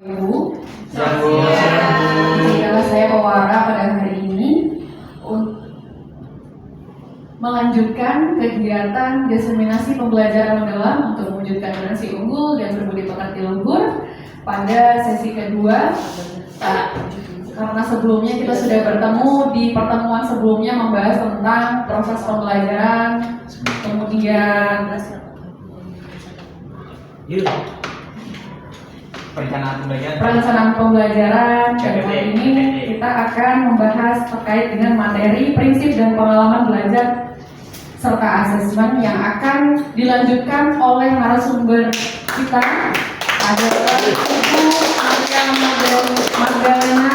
Ibu, Siang. saya pewara pada hari ini untuk melanjutkan kegiatan diseminasi pembelajaran mendalam untuk mewujudkan generasi unggul dan berbudi pekerti luhur pada sesi kedua. Karena sebelumnya kita sudah bertemu di pertemuan sebelumnya membahas tentang proses pembelajaran, kemudian perencanaan pembelajaran, dan kali ini kita akan membahas terkait dengan materi, prinsip, dan pengalaman belajar serta asesmen yang akan dilanjutkan oleh narasumber kita adalah Ibu Maria Magdalena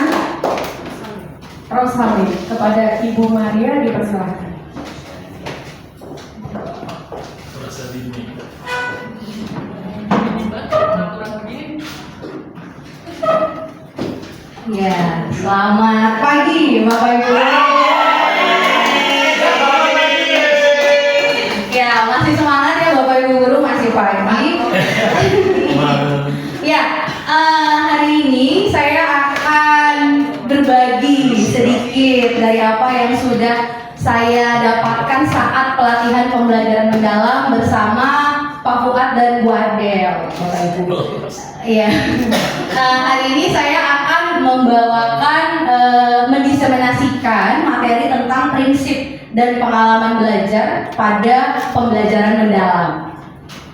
Rosali. Kepada Ibu Maria dipersilakan. Ya, selamat pagi Bapak Ibu. Ya, masih semangat ya Bapak Ibu guru, masih pagi. Ya, hari ini saya akan berbagi sedikit dari apa yang sudah saya dapatkan saat pelatihan pembelajaran mendalam bersama Pak Fuad dan Bu Adel, Bapak Ibu. Iya. Hari ini saya akan membawakan mendiseminasikan materi tentang prinsip dan pengalaman belajar pada pembelajaran mendalam.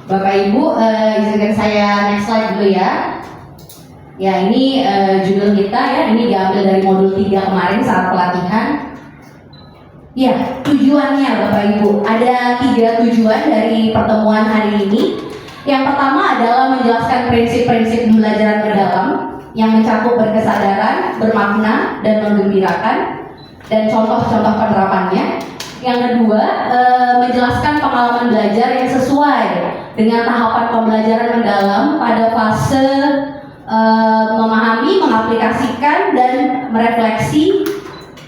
Bapak Ibu, izinkan saya next slide dulu ya. Ya, ini judul kita ya, ini diambil dari modul 3 kemarin saat pelatihan. Ya, tujuannya Bapak Ibu, ada 3 tujuan dari pertemuan hari ini. Yang pertama adalah menjelaskan prinsip-prinsip pembelajaran mendalam yang mencakup berkesadaran, bermakna, dan menggembirakan, dan contoh-contoh penerapannya. Yang kedua, menjelaskan pengalaman belajar yang sesuai dengan tahapan pembelajaran mendalam pada fase memahami, mengaplikasikan, dan merefleksi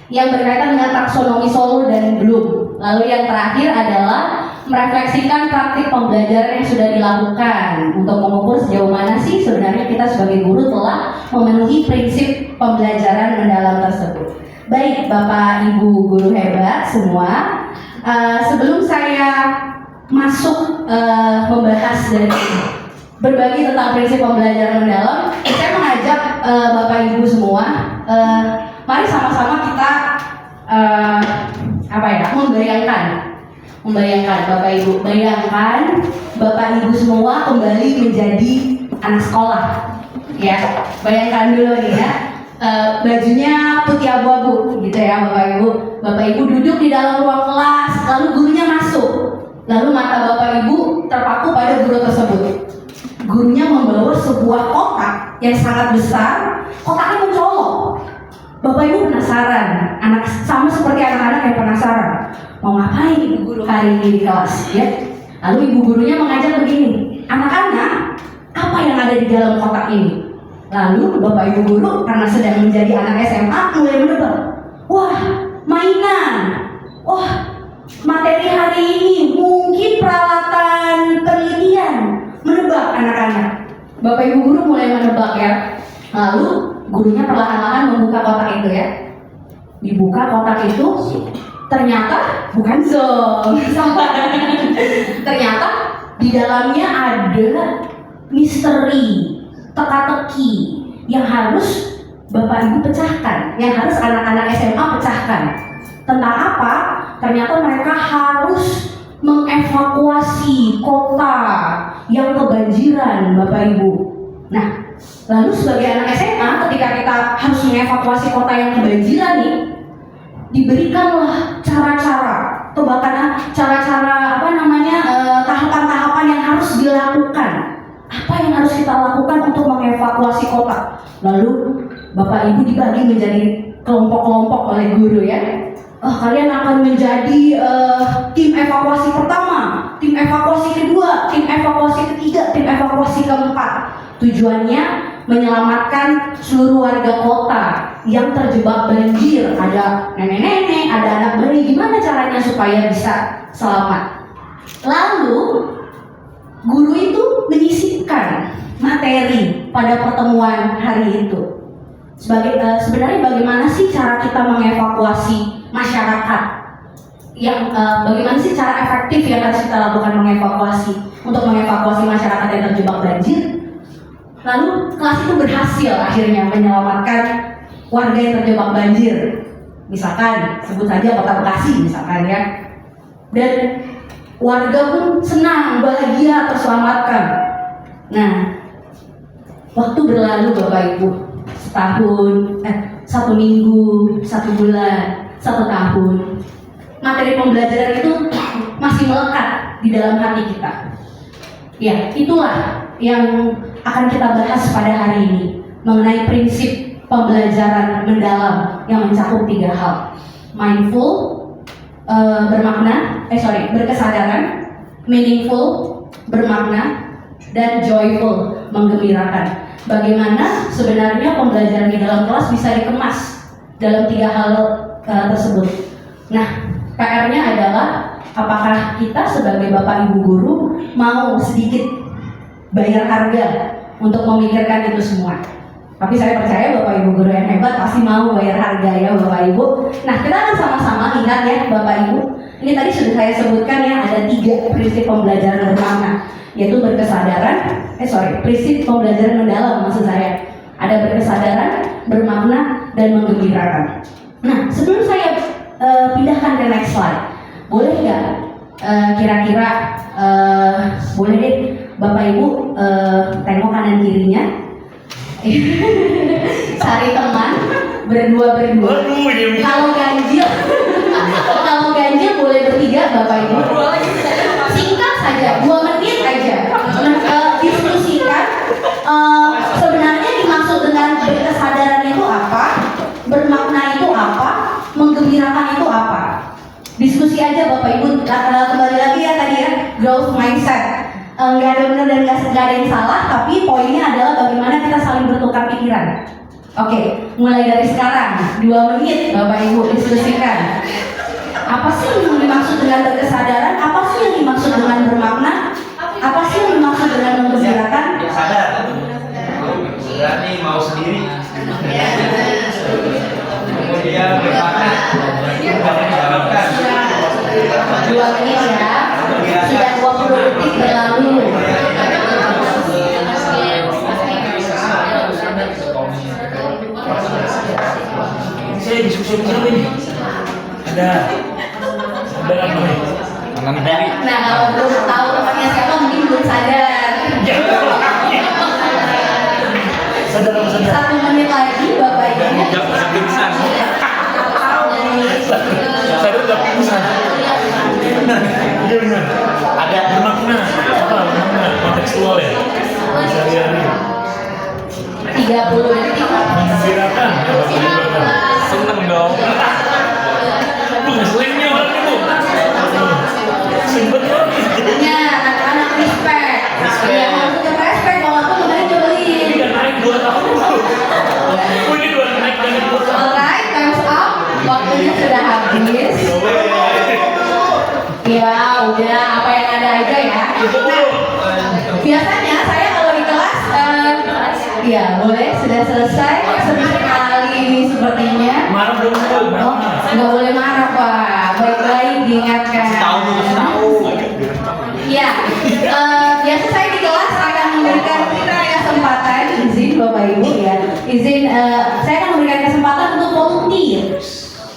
yang berkaitan dengan taksonomi Solo dan Bloom. Lalu yang terakhir adalah merefleksikan praktik pembelajaran yang sudah dilakukan untuk mengukur sejauh mana sih sebenarnya kita sebagai guru telah memenuhi prinsip pembelajaran mendalam tersebut. Baik Bapak Ibu guru hebat semua, sebelum saya masuk membahas dan berbagi tentang prinsip pembelajaran mendalam, saya mengajak Bapak Ibu semua, mari sama-sama kita membayangkan Bapak Ibu, bayangkan Bapak Ibu semua kembali menjadi anak sekolah, ya. Bayangkan dulu nih ya, bajunya putih abu-abu, gitu ya Bapak Ibu. Bapak Ibu duduk di dalam ruang kelas, lalu gurunya masuk, lalu mata Bapak Ibu terpaku pada guru tersebut. Gurunya membawa sebuah kotak yang sangat besar, kotaknya mencolok. Bapak Ibu penasaran, sama seperti anak-anak yang penasaran, mau ngapain ibu guru hari ini di kelas, ya? Lalu ibu gurunya mengajak begini, anak-anak, apa yang ada di dalam kotak ini? Lalu Bapak Ibu guru karena sedang menjadi anak SMA mulai menebak, wah mainan, wah materi hari ini mungkin peralatan penelitian, menebak anak-anak. Bapak Ibu guru mulai menebak ya. Lalu gurunya perlahan-lahan membuka kotak itu ya. Dibuka kotak itu, ternyata bukan zong. Ternyata di dalamnya ada misteri, teka-teki yang harus Bapak Ibu pecahkan, yang harus anak-anak SMA pecahkan. Tentang apa? Ternyata mereka harus mengevakuasi kota yang kebanjiran, Bapak Ibu. Nah, lalu sebagai anak SMA, ketika kita harus mengevakuasi kota yang kebanjiran nih, diberikanlah cara-cara, tahapan-tahapan yang harus dilakukan. Apa yang harus kita lakukan untuk mengevakuasi kota? Lalu Bapak Ibu dibagi menjadi kelompok-kelompok oleh guru ya. Kalian akan menjadi tim evakuasi pertama, tim evakuasi kedua, tim evakuasi ketiga, tim evakuasi keempat. Tujuannya menyelamatkan seluruh warga kota yang terjebak banjir. Ada nenek-nenek, ada anak bayi. Gimana caranya supaya bisa selamat? Lalu guru itu menyisipkan materi pada pertemuan hari itu. Sebenarnya bagaimana sih cara kita mengevakuasi masyarakat? Bagaimana sih cara efektif yang harus kita lakukan untuk mengevakuasi masyarakat yang terjebak banjir? Lalu kelas itu berhasil akhirnya menyelamatkan warga yang terjebak banjir. Misalkan sebut saja Kota Bekasi misalkan ya. Dan warga pun senang, bahagia, terselamatkan. Nah, waktu berlalu Bapak Ibu, satu minggu, 1 bulan, 1 tahun. Materi pembelajaran itu masih melekat di dalam hati kita. Ya, itulah yang akan kita bahas pada hari ini mengenai prinsip pembelajaran mendalam yang mencakup 3 hal: mindful, berkesadaran, meaningful, bermakna, dan joyful, menggembirakan. Bagaimana sebenarnya pembelajaran di dalam kelas bisa dikemas dalam 3 hal tersebut. Nah, PR-nya adalah apakah kita sebagai Bapak Ibu guru mau sedikit bayar harga untuk memikirkan itu semua. Tapi saya percaya Bapak Ibu guru yang hebat pasti mau bayar harga ya Bapak Ibu. Nah, kita akan sama-sama lihat ya Bapak Ibu. Ini tadi sudah saya sebutkan ya, ada 3 prinsip pembelajaran bermakna, yaitu prinsip pembelajaran mendalam maksud saya. Ada berkesadaran, bermakna, dan menggembirakan. Nah, sebelum saya pindahkan ke next slide, boleh nggak kira-kira boleh deh Bapak Ibu tengok kanan kirinya, cari teman berdua. Kalau ganjil boleh bertiga Bapak Ibu. Singkat saja, 2 menit aja. Diskusikan sebenarnya dimaksud dengan berkesadaran itu apa, bermakna itu apa, menggembirakan itu apa. Diskusi aja Bapak Ibu. Kembali lagi ya tadi ya, growth mindset. Nggak ada benar dan nggak ada yang salah, tapi poinnya adalah bagaimana kita saling bertukar pikiran. Oke, mulai dari sekarang 2 menit Bapak Ibu diskusikan. Apa sih yang dimaksud dengan berkesadaran? Apa sih yang dimaksud dengan bermakna? Apa sih yang dimaksud dengan menggembirakan? Sadar. Berani mau sendiri. Kemudian bermakna. Menjawabkan. 2 menit ya. Sudah 20 detik berlalu. Saya diskusi sama ini. Ada apa nih? Nah, kalau belum tahu temannya siapa mungkin belum sadar. Sadar apa sadar? 1 menit lagi Bapak Ibu. Sadar udah pingsan. Iya benar. Ada bermakna. Apa bermakna? Kontekstual ya. Sehari-hari. 30 detik. Menggembirakan. Seneng dong. Lu ngeselingnya orang itu. Sempet ya. Ya, anak-anak respect. Ya, harus tetap respect walaupun kemarin nyebelin. Ini kan naik 2 tahun. Ini 2 naik dari 2 tahun. Alright, time's up. Waktunya sudah habis. Ya, udah apa yang ada aja ya. Nah, biasanya saya kalau di kelas, ya boleh sudah selesai. Sedih sekali sepertinya. Marah dong Bu. Oh, nggak boleh marah Pak. Baik-baik diingatkan. Tahu. Ya, biasa saya di kelas akan memberikan kesempatan, izin Bapak Ibu ya, saya akan memberikan kesempatan untuk volunteer.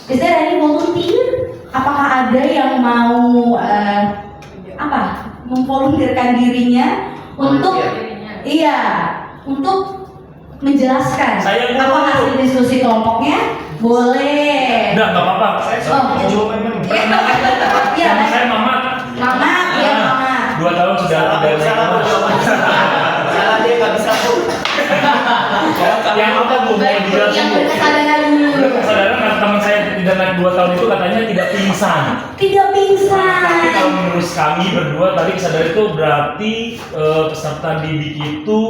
Is there any volunteer? Apakah ada yang mau memvolunteerkan dirinya untuk untuk menjelaskan Saya apa hasil diskusi kelompoknya? Boleh. Udah nggak apa-apa. Iya. Nama saya Mama. Mama, ya Mama. 2 tahun sudah ada. Salah dia nggak bisa tuh. Yang apa Bu? Yang dijelasin Yang Bu. berkesadaran dulu. Berkesadaran karena teman saya tidak naik 2 tahun itu katanya tidak pingsan. Tidak pingsan. Tapi kalau menurut kami berdua tadi kesadaran itu berarti peserta didik itu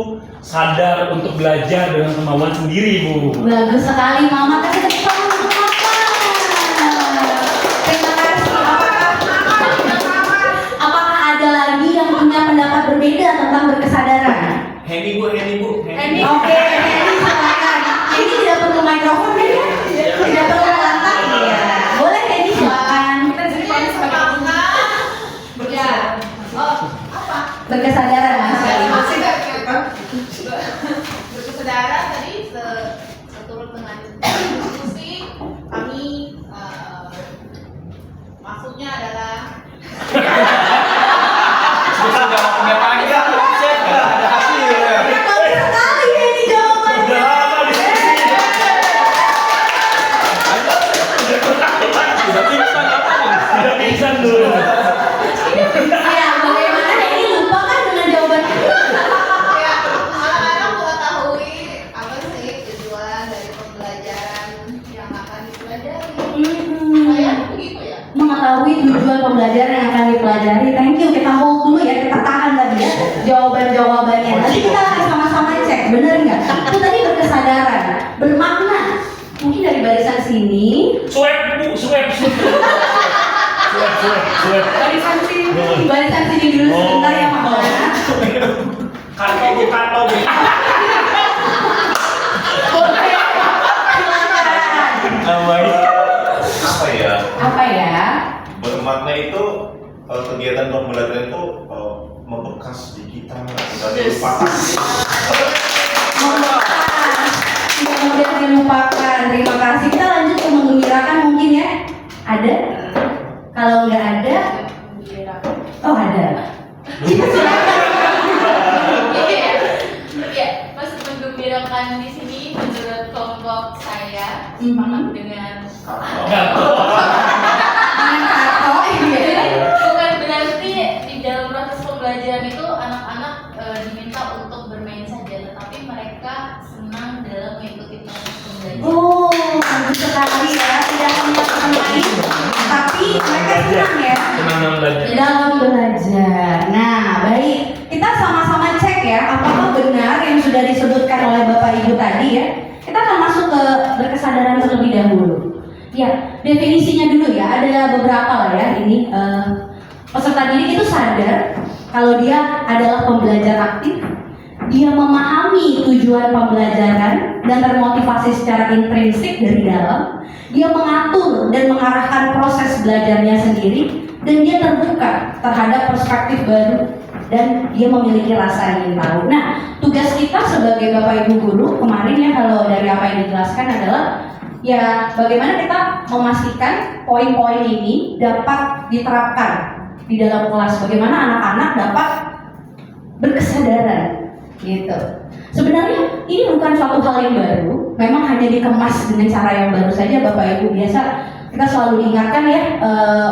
sadar untuk belajar dengan kemauan sendiri Bu. Bagus sekali Mama, kasih tepuk tangan untuk Mama. Terima kasih. Apakah ada lagi yang punya pendapat berbeda tentang berkesadaran? Henny bu. Henny. Oke, Henny silakan. Henny tidak perlu mikrofon kan ya? Tidak perlu lantak ya. Boleh Henny silakan. Kita jadi paling sebagai Ya. Oh, apa? Berkesadaran Mas. Masih nggak berkesadaran tadi seturut dengan diskusi kami maksudnya adalah Sudah punya panjang, cek nggak ada hasilnya. Bagus sekali Henny jawabannya. Udah lama diskusi. Sudah pingsan apa nih? Tidak pingsan dulu. Ya, bagaimana Henny lupa kan dengan jawabannya? ya anak-anak mengetahui apa sih tujuan dari pembelajaran yang akan dipelajari. Saya begitu ya. Mengetahui tujuan pembelajaran yang akan dipelajari. Thank you, kita hold dulu ya, kita tahan tadi ya jawaban-jawabannya. Nanti kita akan sama-sama cek, bener nggak? Itu tadi berkesadaran, bermakna. Mungkin dari barisan sini, Swab. barisan sini. barisan sini dulu sebentar ya Pak Mona. Kantong. Apa ya? Apa ya? Bermakna itu kegiatan pembelajaran itu membekas di kita dan dilupakan. Tidak mudah dilupakan. Terima kasih. Kita lanjut ke menggembirakan mungkin ya. Ada? Kalau nggak ada, oh ada. Iya, pas menggembirakan di sini menurut kelompok saya Mhm. sepakat dengan bukan berarti di dalam proses pembelajaran itu anak-anak diminta untuk bermain saja, tetapi mereka senang dalam mengikuti proses pembelajaran. Oh, bagus sekali ya. Tidak hanya bermain, tapi mereka senang ya Senang belajar. dalam belajar. Nah, baik. Kita sama-sama cek ya, apakah benar yang sudah disebutkan oleh Bapak Ibu tadi ya. Kita akan masuk ke berkesadaran terlebih dahulu. Ya, definisinya dulu ya. Ada beberapa lah ya. Ini peserta didik itu sadar kalau dia adalah pembelajar aktif. Dia memahami tujuan pembelajaran dan termotivasi secara intrinsik dari dalam. Dia mengatur dan mengarahkan proses belajarnya sendiri, dan dia terbuka terhadap perspektif baru, dan dia memiliki rasa ingin tahu. Nah, tugas kita sebagai Bapak Ibu guru kemarin ya, kalau dari apa yang dijelaskan adalah ya bagaimana kita memastikan poin-poin ini dapat diterapkan di dalam kelas, bagaimana anak-anak dapat berkesadaran gitu. Sebenarnya ini bukan suatu hal yang baru, memang hanya dikemas dengan cara yang baru saja Bapak Ibu. Biasa kita selalu diingatkan ya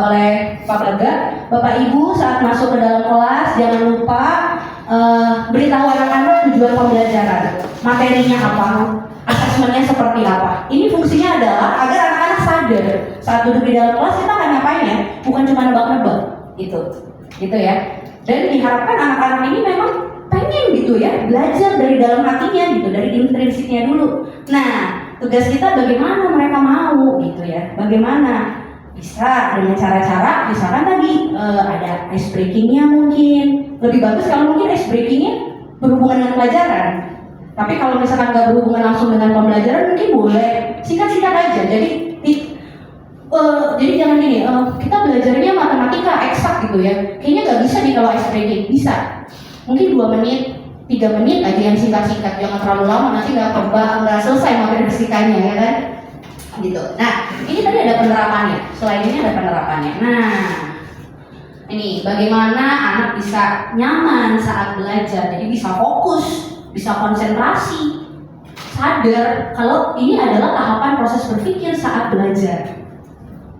oleh Pak Baga, Bapak Ibu saat masuk ke dalam kelas jangan lupa beritahu anak-anak tujuan pembelajaran, materinya apa, asesmennya seperti apa. Ini fungsinya adalah agar anak-anak sadar saat duduk di dalam kelas kita akan ngapain ya, bukan cuma nebak-nebak gitu ya. Dan diharapkan anak-anak ini memang pengen gitu ya belajar dari dalam hatinya gitu, dari intrinsiknya dulu. Nah, tugas kita bagaimana mereka mau gitu ya, bagaimana bisa dengan cara-cara misalkan tadi ada ice breakingnya, mungkin lebih bagus kalau mungkin ice breakingnya berhubungan dengan pelajaran. Tapi kalau misalkan nggak berhubungan langsung dengan pembelajaran mungkin boleh singkat-singkat aja. Jadi jangan gini, kita belajarnya matematika eksak gitu ya, kayaknya nggak bisa nih kalau ice breaking. Bisa, mungkin 2 menit, 3 menit aja yang singkat-singkat, jangan terlalu lama, nanti nggak selesai materi fisikanya ya kan gitu. Nah, ini tadi ada penerapannya, selain ini ada penerapannya. Nah, ini bagaimana anak bisa nyaman saat belajar, jadi bisa fokus, bisa konsentrasi, sadar kalau ini adalah tahapan proses berpikir saat belajar.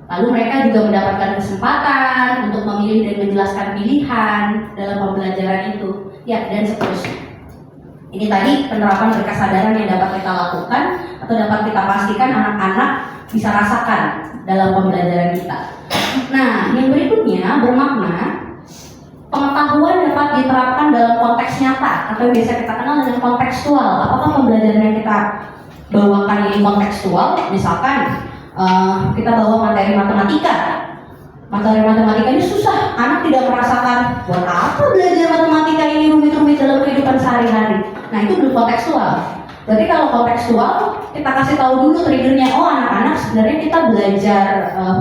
Lalu mereka juga mendapatkan kesempatan untuk memilih dan menjelaskan pilihan dalam pembelajaran itu, ya, dan seterusnya. Ini tadi penerapan berkesadaran yang dapat kita lakukan atau dapat kita pastikan anak-anak bisa rasakan dalam pembelajaran kita. Nah, yang berikutnya bermakna pengetahuan dapat diterapkan dalam konteks nyata atau yang biasa kita kenal dengan kontekstual. Apakah pembelajaran yang kita bawakan ini kontekstual? Misalkan kita bawa materi matematika, materi matematika ini susah, anak tidak merasakan buat apa belajar matematika ini rumit-rumit dalam kehidupan sehari-hari. Nah itu belum kontekstual. Berarti kalau kontekstual kita kasih tahu dulu triggernya. Oh anak-anak sebenarnya kita belajar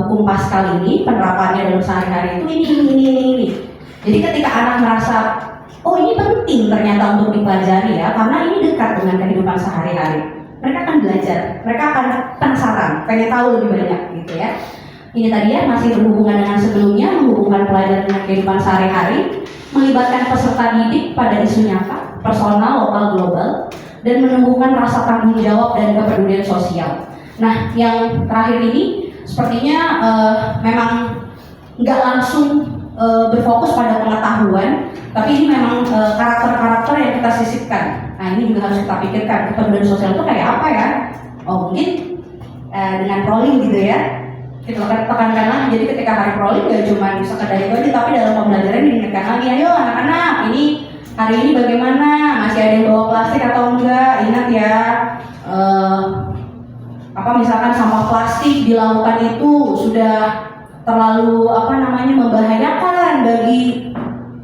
hukum Pascal ini penerapannya dalam sehari-hari itu ini. Jadi ketika anak merasa oh ini penting ternyata untuk dipelajari ya karena ini dekat dengan kehidupan sehari-hari, mereka akan belajar, mereka akan penasaran, pengen tahu lebih banyak gitu ya. Ini tadi ya masih berhubungan dengan sebelumnya, menghubungkan pelajaran dengan kehidupan sehari-hari, melibatkan peserta didik pada isu nyata, personal, lokal, global, dan menumbuhkan rasa tanggung jawab dan kepedulian sosial. Nah, yang terakhir ini sepertinya memang nggak langsung berfokus pada pengetahuan, tapi ini memang karakter-karakter yang kita sisipkan. Nah, ini juga harus kita pikirkan kepedulian sosial itu kayak apa ya? Oh mungkin dengan proling gitu ya. Kita tekankan lagi, jadi ketika hari proling gak cuma sekedar itu aja, tapi dalam pembelajaran diingatkan lagi, ayo anak-anak, ini hari ini bagaimana, masih ada yang bawa plastik atau enggak, ingat ya, misalkan sampah plastik di lautan itu sudah terlalu membahayakan bagi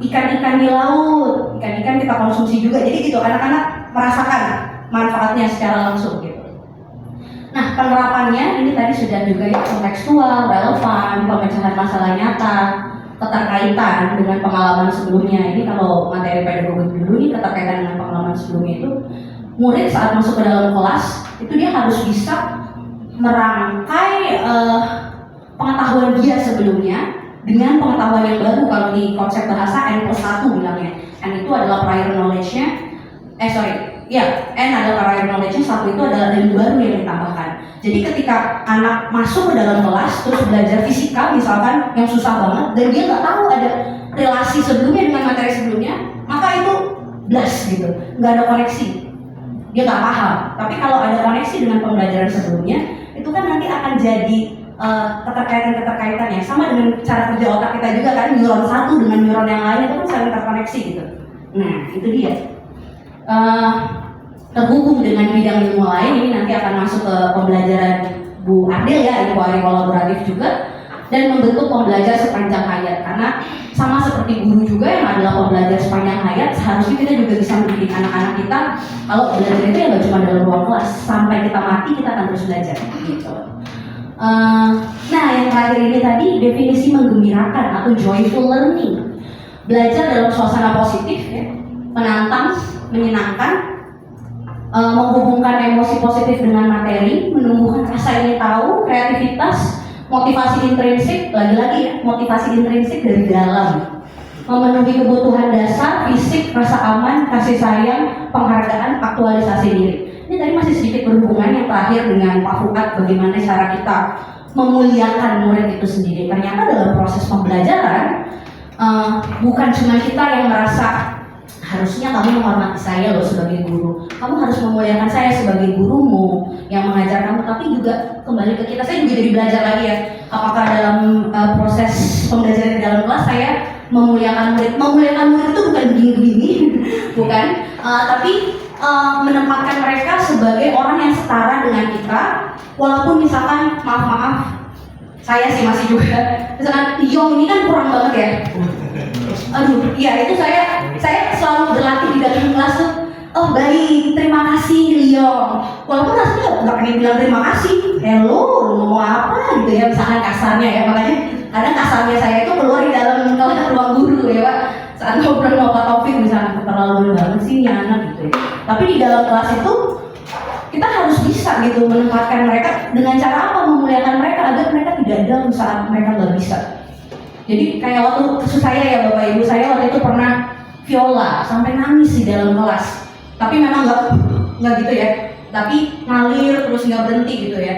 ikan-ikan di laut, ikan-ikan kita konsumsi juga, jadi gitu, anak-anak merasakan manfaatnya secara langsung gitu. Nah, penerapannya ini tadi sudah juga ya kontekstual, relevan, pemecahan masalah nyata, keterkaitan dengan pengalaman sebelumnya. Ini kalau materi pedagogi dulu nih keterkaitan dengan pengalaman sebelumnya itu murid saat masuk ke dalam kelas itu dia harus bisa merangkai pengetahuan dia sebelumnya dengan pengetahuan yang baru. Kalau di konsep bahasa N+1 bilangnya, N itu adalah prior knowledge-nya, N adalah prior knowledge-nya, 1 itu adalah ilmu baru yang ditambahkan. Jadi ketika anak masuk ke dalam kelas terus belajar fisika misalkan yang susah banget dan dia nggak tahu ada relasi sebelumnya dengan materi sebelumnya, maka itu blast gitu, nggak ada koneksi, dia nggak paham. Tapi kalau ada koneksi dengan pembelajaran sebelumnya, itu kan nanti akan jadi keterkaitan-keterkaitannya sama dengan cara kerja otak kita juga kan, neuron satu dengan neuron yang lain itu kan saling terkoneksi gitu. Nah itu dia. Terhubung dengan bidang ilmu lain, ini nanti akan masuk ke pembelajaran Bu Adel ya, inquiry kolaboratif juga, dan membentuk pembelajar sepanjang hayat. Karena sama seperti guru juga yang adalah pembelajar sepanjang hayat, seharusnya kita juga bisa mendidik anak-anak kita kalau belajar itu ya nggak cuma dalam ruang kelas, sampai kita mati kita akan terus belajar gitu. Nah yang terakhir ini tadi definisi menggembirakan atau joyful learning, belajar dalam suasana positif ya, menantang, menyenangkan, menghubungkan emosi positif dengan materi, menumbuhkan rasa ingin tahu, kreativitas, motivasi intrinsik, lagi-lagi ya, motivasi intrinsik dari dalam, memenuhi kebutuhan dasar, fisik, rasa aman, kasih sayang, penghargaan, aktualisasi diri. Ini tadi masih sedikit berhubungan yang terakhir dengan Pak Fuad, bagaimana cara kita memuliakan murid itu sendiri. Ternyata dalam proses pembelajaran, bukan cuma kita yang merasa harusnya kamu menghormati saya loh sebagai guru, kamu harus memuliakan saya sebagai gurumu yang mengajar kamu, tapi juga kembali ke kita. Saya juga jadi belajar lagi ya, apakah dalam proses pembelajaran di dalam kelas saya memuliakan murid itu bukan begini-begini bukan, tapi menempatkan mereka sebagai orang yang setara dengan kita, walaupun misalkan maaf saya sih masih juga misalkan Yong ini kan kurang banget ya, aduh iya itu saya selalu berlatih di dalam kelas tuh, oh baik terima kasih Yong, walaupun aslinya nggak pengen bilang terima kasih, hello lu ngomong apa gitu ya, misalkan kasarnya ya, makanya kadang kasarnya saya itu keluar di dalam ruang guru ya Pak, saat ngobrol sama Pak Taufik misalnya, keterlaluan banget sih ini anak gitu ya. Tapi di dalam kelas itu kita harus bisa gitu menempatkan mereka dengan cara apa, memuliakan mereka agar mereka tidak down saat mereka nggak bisa. Jadi kayak waktu kasus saya ya Bapak Ibu, saya waktu itu pernah viola sampai nangis di dalam kelas. Tapi memang nggak gitu ya, tapi ngalir terus nggak berhenti gitu ya.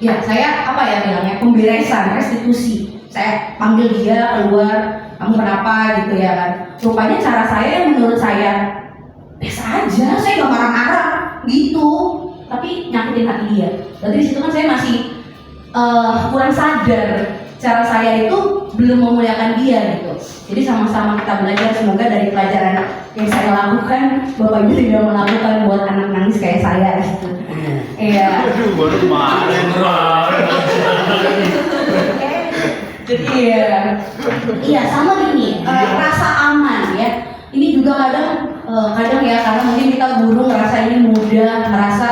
Ya saya bilangnya pemberesan, restitusi. Saya panggil dia keluar, kamu kenapa gitu ya kan. Rupanya cara saya yang menurut saya biasa aja, saya nggak marah-marah gitu, tapi nyakitin hati dia. Berarti di situ kan saya masih kurang sadar cara saya itu belum memuliakan dia gitu. Jadi sama-sama kita belajar, semoga dari pelajaran yang saya lakukan Bapak Ibu tidak melakukan buat anak nangis kayak saya gitu. Iya. Aduh, baru kemarin. Jadi Iya, sama gini, rasa aman ya. Ini juga kadang ya, karena mungkin kita guru ngerasa ini mudah, ngerasa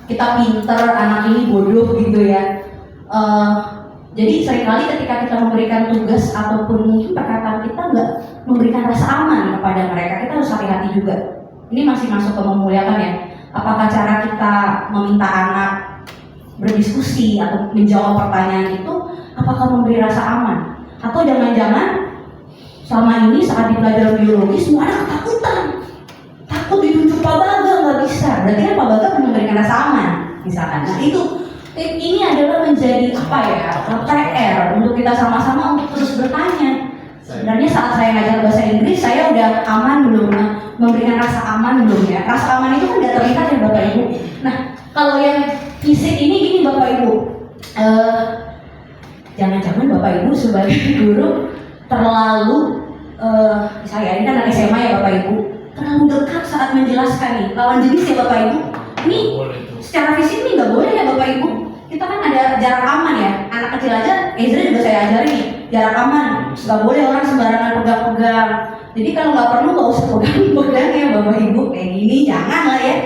kita pinter, anak ini bodoh gitu ya. Jadi seringkali ketika kita memberikan tugas ataupun mungkin perkataan kita nggak memberikan rasa aman kepada mereka, kita harus hati-hati juga. Ini masih masuk ke memuliakan ya. Apakah cara kita meminta anak berdiskusi atau menjawab pertanyaan itu, apakah memberi rasa aman? Atau jangan-jangan selama ini saat di pelajaran biologi semua anak ketakutan, takut ditunjuk Pak Baga, nggak bisa. Berarti kan Pak Baga memberikan rasa aman, misalkan. Nah ini adalah menjadi apa ya, PR untuk kita sama-sama untuk terus bertanya. Sebenarnya saat saya ngajar bahasa Inggris, saya udah aman belum? Memberikan rasa aman belum ya? Rasa aman itu kan nggak terlihat ya Bapak Ibu. Nah kalau yang fisik ini gini Bapak Ibu, jangan-jangan Bapak Ibu sebagai guru terlalu saya ini kan anak SMA ya Bapak Ibu, terlalu dekat saat menjelaskan nih lawan jenis ya Bapak Ibu. Ini secara fisik nih nggak boleh ya Bapak Ibu. Kita kan ada jarak aman ya. Anak kecil aja, Ezra juga saya ajarin nih jarak aman. Nggak boleh orang sembarangan pegang-pegang. Jadi kalau nggak perlu nggak usah pegang-pegang ya Bapak Ibu. Kayak gini jangan lah ya.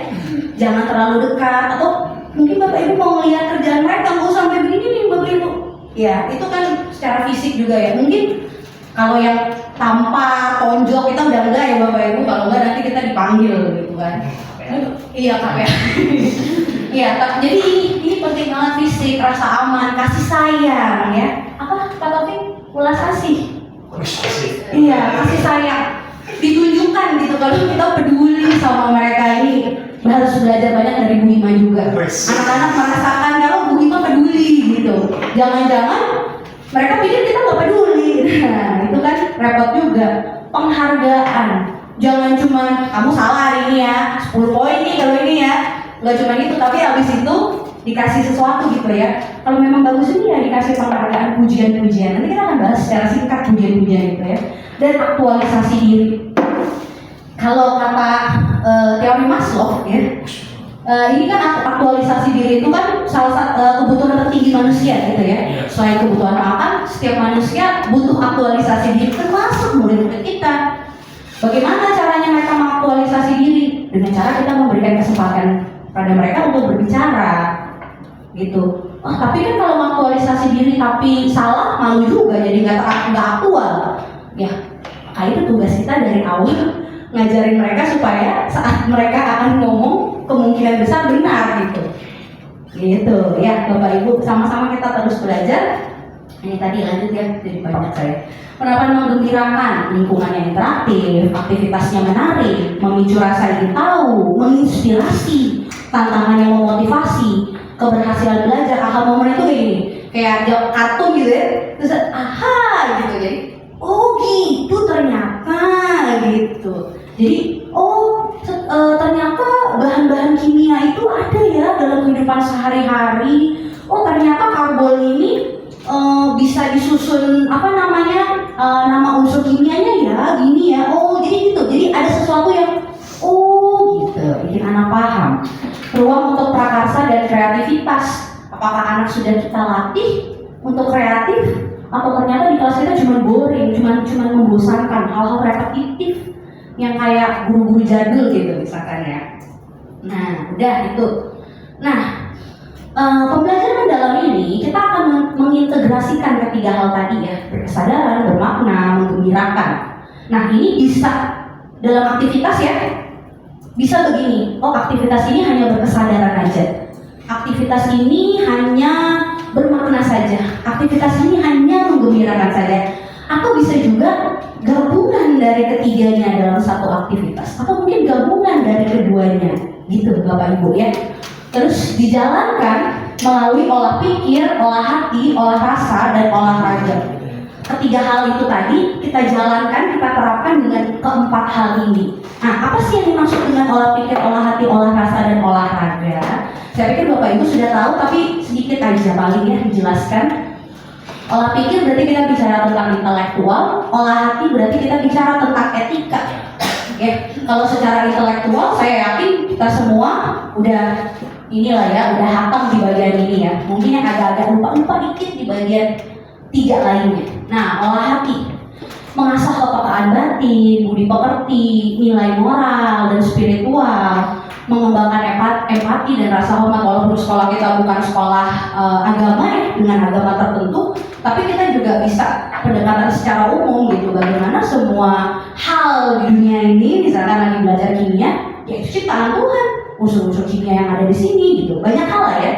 Jangan terlalu dekat. Atau mungkin Bapak Ibu mau melihat kerjaan mereka nggak usah sampai begini nih Bapak Ibu. Ya itu kan secara fisik juga ya. Mungkin kalau yang tampar, tonjok kita udah enggak ya Bapak Ibu. Kalau enggak nanti kita dipanggil gitu kan. Iya KPA. Iya, jadi ini penting banget fisik, rasa aman, kasih sayang ya. Apa Pak Taufik? Ulas asih. Iya, kasih sayang. Ditunjukkan gitu kalau kita peduli sama mereka ini. Harus belajar banyak dari Bu Hima juga. Anak-anak merasakan kalau Bu Hima peduli gitu. Jangan-jangan mereka pikir kita nggak peduli. Nah, itu kan repot juga. Penghargaan. Jangan cuma kamu salah hari ini ya, 10 poin nih kalau ini ya. Nggak cuma itu, tapi habis itu dikasih sesuatu gitu ya. Kalau memang bagus ini ya dikasih penghargaan, pujian-pujian. Nanti kita akan bahas secara singkat pujian-pujian gitu ya. Dan aktualisasi diri. Kalau kata teori Maslow ya, ini kan aktualisasi diri itu kan salah satu kebutuhan tertinggi manusia gitu ya. Selain kebutuhan makan, setiap manusia butuh aktualisasi diri, termasuk murid-murid kita. Bagaimana caranya mereka mengaktualisasi diri? Dengan cara kita memberikan kesempatan pada mereka untuk berbicara, gitu. Oh, tapi kan kalau mengaktualisasi diri tapi salah, malu juga, jadi nggak aktual. Ya, itu tugas kita dari awal ngajarin mereka supaya saat mereka akan ngomong kemungkinan besar benar gitu. Gitu ya, Bapak Ibu, sama-sama kita terus belajar. Ini tadi lanjut ya, jadi banyak saya. Penerapan menggembirakan, lingkungannya interaktif, aktivitasnya menarik, memicu rasa ingin tahu, menginspirasi, tantangan yang memotivasi, keberhasilan belajar. Aha momen itu gini, kayak jawab kartun gitu ya, terus aha gitu jadi, oh gitu ternyata gitu. Jadi ternyata bahan-bahan kimia itu ada ya dalam kehidupan sehari-hari. Oh ternyata karbon ini bisa disusun nama unsur kimianya ya gini ya. Oh jadi gitu, jadi ada sesuatu yang gitu bikin anak paham. Ruang untuk prakarsa dan kreativitas. Apakah anak sudah kita latih untuk kreatif atau ternyata di kelas kita cuma boring, cuma membosankan, hal-hal repetitif yang kayak guru-guru jadul gitu misalkan ya. Nah udah itu. Nah pembelajaran dalam ini kita akan mengintegrasikan ketiga hal tadi ya, berkesadaran, bermakna, menggembirakan. Nah ini bisa dalam aktivitas ya, bisa begini, oh aktivitas ini hanya berkesadaran aja, aktivitas ini hanya bermakna saja, aktivitas ini hanya menggembirakan saja, atau bisa juga gabungan dari ketiganya dalam satu aktivitas, atau mungkin gabungan dari keduanya, gitu Bapak Ibu ya. Terus dijalankan melalui olah pikir, olah hati, olah rasa, dan olahraga. Ketiga hal itu tadi kita jalankan, kita terapkan dengan keempat hal ini. Nah, apa sih yang dimaksud dengan olah pikir, olah hati, olah rasa, dan olahraga? Saya pikir Bapak Ibu sudah tahu, tapi sedikit aja paling ya dijelaskan. Olah pikir berarti kita bicara tentang intelektual, olah hati berarti kita bicara tentang etika. Ya, kalau secara intelektual saya yakin kita semua udah inilah ya, udah hatam di bagian ini ya. Mungkin yang agak-agak lupa-lupa dikit di bagian 3 lainnya. Nah, olah hati, mengasah kepekaan batin, budi pekerti, nilai moral dan spiritual, mengembangkan empati dan rasa hormat. Walaupun sekolah kita bukan sekolah agama ya, dengan agama tertentu, tapi kita juga bisa pendekatan secara umum gitu, bagaimana semua hal di dunia ini, misalkan lagi belajar kimia, ya itu ciptaan Tuhan, unsur-unsur kimia yang ada di sini gitu, banyak hal lah ya.